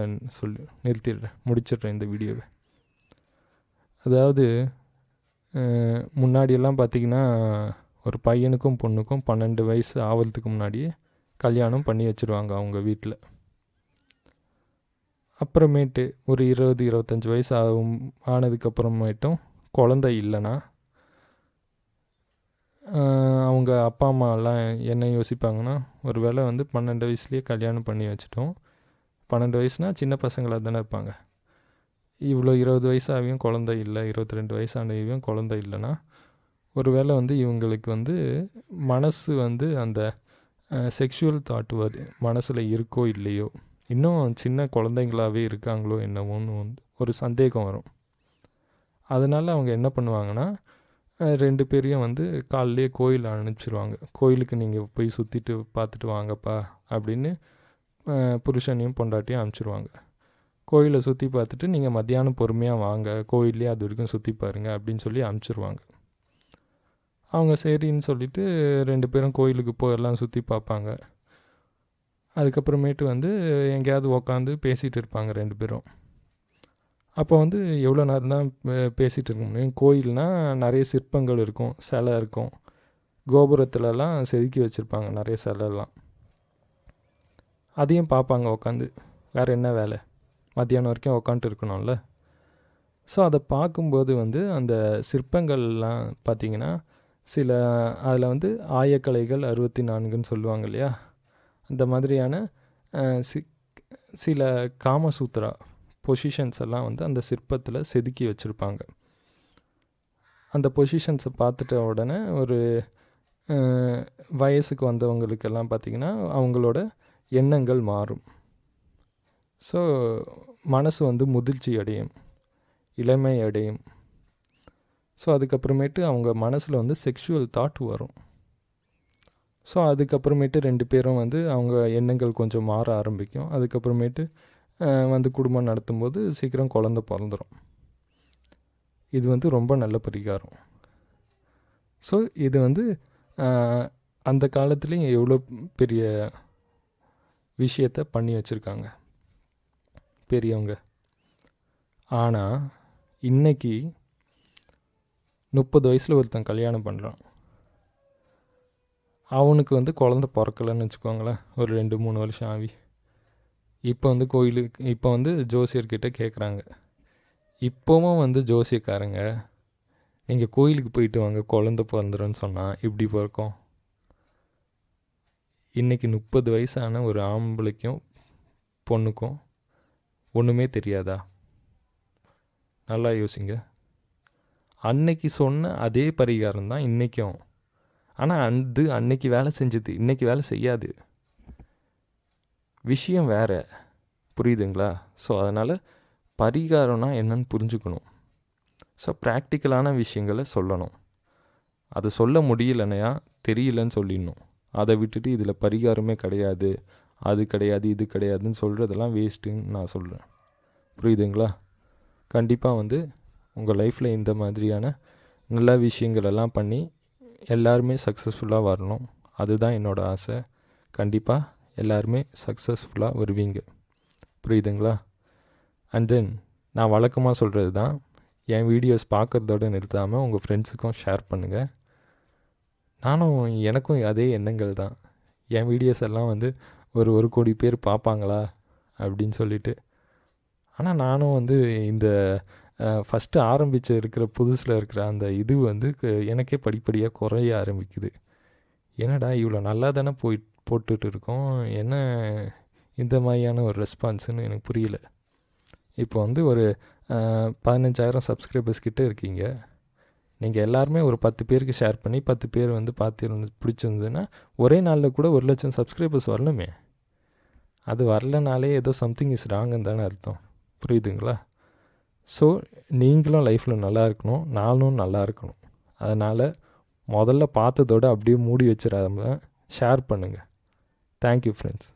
Speaker 1: முடிச்சிடுறேன் இந்த வீடியோவை. அதாவது முன்னாடியெல்லாம் பார்த்திங்கன்னா ஒரு பையனுக்கும் பொண்ணுக்கும் 12 வயசு ஆகிறதுக்கு முன்னாடியே கல்யாணம் பண்ணி வச்சுருவாங்க அவங்க வீட்டில். அப்புறமேட்டு ஒரு 20-25 வயசு ஆனதுக்கப்புறமேட்டும் குழந்தை இல்லைன்னா அவங்க அப்பா அம்மாலாம் என்ன யோசிப்பாங்கன்னா, ஒரு வேளை வந்து 12 வயசுலேயே கல்யாணம் பண்ணி வச்சுட்டோம். 12 வயசுனால் சின்ன பசங்களாக தானே இருப்பாங்க. இவ்வளோ 20 வயசாகியும் குழந்தை இல்லை, 22 வயசானவையும் குழந்தை இல்லைன்னா ஒரு வேளை வந்து இவங்களுக்கு வந்து மனசு வந்து அந்த செக்ஷுவல் தாட் மனசில் இருக்கோ இல்லையோ, இன்னும் சின்ன குழந்தைங்களாகவே இருக்காங்களோ என்னவோன்னு வந்து ஒரு சந்தேகம் வரும். அதனால் அவங்க என்ன பண்ணுவாங்கன்னா 2 பேரையும் வந்து காலையிலே கோயில் அனுப்பிச்சிருவாங்க. கோயிலுக்கு நீங்கள் போய் சுற்றிட்டு பார்த்துட்டு வாங்கப்பா அப்படின்னு புருஷனையும் பொண்டாட்டியும் அனுப்பிச்சிருவாங்க. கோயிலை சுற்றி பார்த்துட்டு நீங்கள் மத்தியானம் பொறுமையாக வாங்க, கோயிலே அது வரைக்கும் சுற்றி பாருங்கள் அப்படின்னு சொல்லி அனுப்பிச்சிருவாங்க. அவங்க சரின்னு சொல்லிவிட்டு 2 பேரும் கோயிலுக்கு போய் எல்லாம் சுற்றி பார்ப்பாங்க. அதுக்கப்புறமேட்டு வந்து எங்கேயாவது உக்காந்து பேசிகிட்டு இருப்பாங்க 2 பேரும். அப்போ வந்து எவ்வளோ நேரம் தான் பேசிகிட்டு இருக்க முடியும்? கோயில்னால் நிறைய சிற்பங்கள் இருக்கும், சிலை இருக்கும், கோபுரத்துலலாம் செதுக்கி வச்சுருப்பாங்க நிறைய சிலைலாம். அதையும் பார்ப்பாங்க உக்காந்து. வேறு என்ன வேலை, மத்தியானம் வரைக்கும் உக்காந்துட்டு இருக்கணும்ல. ஸோ அதை பார்க்கும்போது வந்து அந்த சிற்பங்கள்லாம் பார்த்திங்கன்னா அதில் வந்து ஆயக்கலைகள் 64ன்னு சொல்லுவாங்க இல்லையா, அந்த மாதிரியான சில காமசூத்ரா பொசிஷன்ஸ் எல்லாம் வந்து அந்த சிற்பத்தில் செதுக்கி வச்சுருப்பாங்க. அந்த பொசிஷன்ஸை பார்த்துட்ட உடனே ஒரு வயசுக்கு வந்தவங்களுக்கெல்லாம் பார்த்திங்கன்னா அவங்களோட எண்ணங்கள் மாறும். ஸோ மனசு வந்து முதிர்ச்சி அடையும், இளமை அடையும். ஸோ அதுக்கப்புறமேட்டு அவங்க மனசில் வந்து செக்ஷுவல் தாட் வரும். ஸோ அதுக்கப்புறமேட்டு 2 பேரும் வந்து அவங்க எண்ணங்கள் கொஞ்சம் மாற ஆரம்பிக்கும். அதுக்கப்புறமேட்டு வந்து குடும்பம் நடத்தும்போது சீக்கிரம் குழந்த பிறந்துடும். இது வந்து ரொம்ப நல்ல பரிகாரம். ஸோ இது வந்து அந்த காலத்துலேயும் எவ்வளோ பெரிய விஷயத்தை பண்ணி வச்சுருக்காங்க பெரியவங்க. ஆனால் இன்றைக்கி 30 வயசில் ஒருத்தன் கல்யாணம் பண்ணுறான், அவனுக்கு வந்து குழந்த பிறக்கலைன்னு வச்சுக்கோங்களேன், ஒரு 2-3 வருஷம் ஆகி. இப்போ வந்து இப்போ வந்து ஜோசியர்கிட்ட கேட்குறாங்க. இப்போவும் வந்து ஜோசியக்காரங்க நீங்கள் கோயிலுக்கு போயிட்டு வாங்க குழந்த பிறந்துருன்னு சொன்னால் இப்படி பிறக்கும். இன்றைக்கி 30 வயசான ஒரு ஆம்பளைக்கும் பொண்ணுக்கும் ஒன்றுமே தெரியாதா? நல்லா யோசிங்க. அன்னைக்கு சொன்ன அதே பரிகாரம் தான் இன்றைக்கும். ஆனால் அன்னைக்கு வேலை செஞ்சது இன்றைக்கி வேலை செய்யாது. விஷயம் வேறு, புரியுதுங்களா? ஸோ அதனால் பரிகாரம்னா என்னன்னு புரிஞ்சுக்கணும். ஸோ ப்ராக்டிக்கலான விஷயங்களை சொல்லணும். அதை சொல்ல முடியலனையா தெரியலன்னு சொல்லிடணும். அதை விட்டுட்டு இதில் பரிகாரமே கிடையாது, அது கிடையாது, இது கிடையாதுன்னு சொல்கிறதெல்லாம் வேஸ்ட்டுன்னு நான் சொல்கிறேன். புரியுதுங்களா? கண்டிப்பாக வந்து உங்கள் லைஃப்பில் இந்த மாதிரியான நல்ல விஷயங்களெல்லாம் பண்ணி எல்லாருமே சக்ஸஸ்ஃபுல்லாக வரணும். அதுதான் என்னோடய ஆசை. கண்டிப்பாக எல்லாருமே சக்ஸஸ்ஃபுல்லாக வருவீங்க. புரியுதுங்களா? அண்ட் தென் நான் வழக்கமாக சொல்கிறது தான், என் வீடியோஸ் பார்க்குறதோடு நிறுத்தாமல் உங்கள் ஃப்ரெண்ட்ஸுக்கும் ஷேர் பண்ணுங்கள். எனக்கும் அதே எண்ணங்கள் தான். என் வீடியோஸ் எல்லாம் வந்து ஒரு கோடி பேர் பார்ப்பாங்களா அப்படின்னு சொல்லிட்டு. ஆனால் நானும் வந்து இந்த ஃபஸ்ட்டு இருக்கிற புதுசில் இருக்கிற அந்த இது வந்து எனக்கே படிப்படியாக குறைய ஆரம்பிக்குது. என்னடா இவ்வளோ நல்லா தானே போட்டுட்டு இருக்கோம், என்ன இந்த மாதிரியான ஒரு ரெஸ்பான்ஸுன்னு எனக்கு புரியல. இப்போ வந்து ஒரு 15,000 சப்ஸ்கிரைபர்ஸ் கிட்டே இருக்கீங்க. நீங்கள் எல்லாருமே ஒரு 10 பேருக்கு ஷேர் பண்ணி 10 பேர் வந்து பிடிச்சிருந்ததுன்னா ஒரே நாளில் கூட 1,00,000 சப்ஸ்கிரைபர்ஸ் வரணுமே. அது வரலனாலே ஏதோ சம்திங் இஸ் ராங்குன்னு தானே அர்த்தம். புரியுதுங்களா? ஸோ நீங்களும் லைஃப்பில் நல்லா இருக்கணும், நானும் நல்லா இருக்கணும். அதனால் முதல்ல பார்த்ததோடு அப்படியே மூடி வச்சிடாம ஷேர் பண்ணுங்கள். Thank you friends.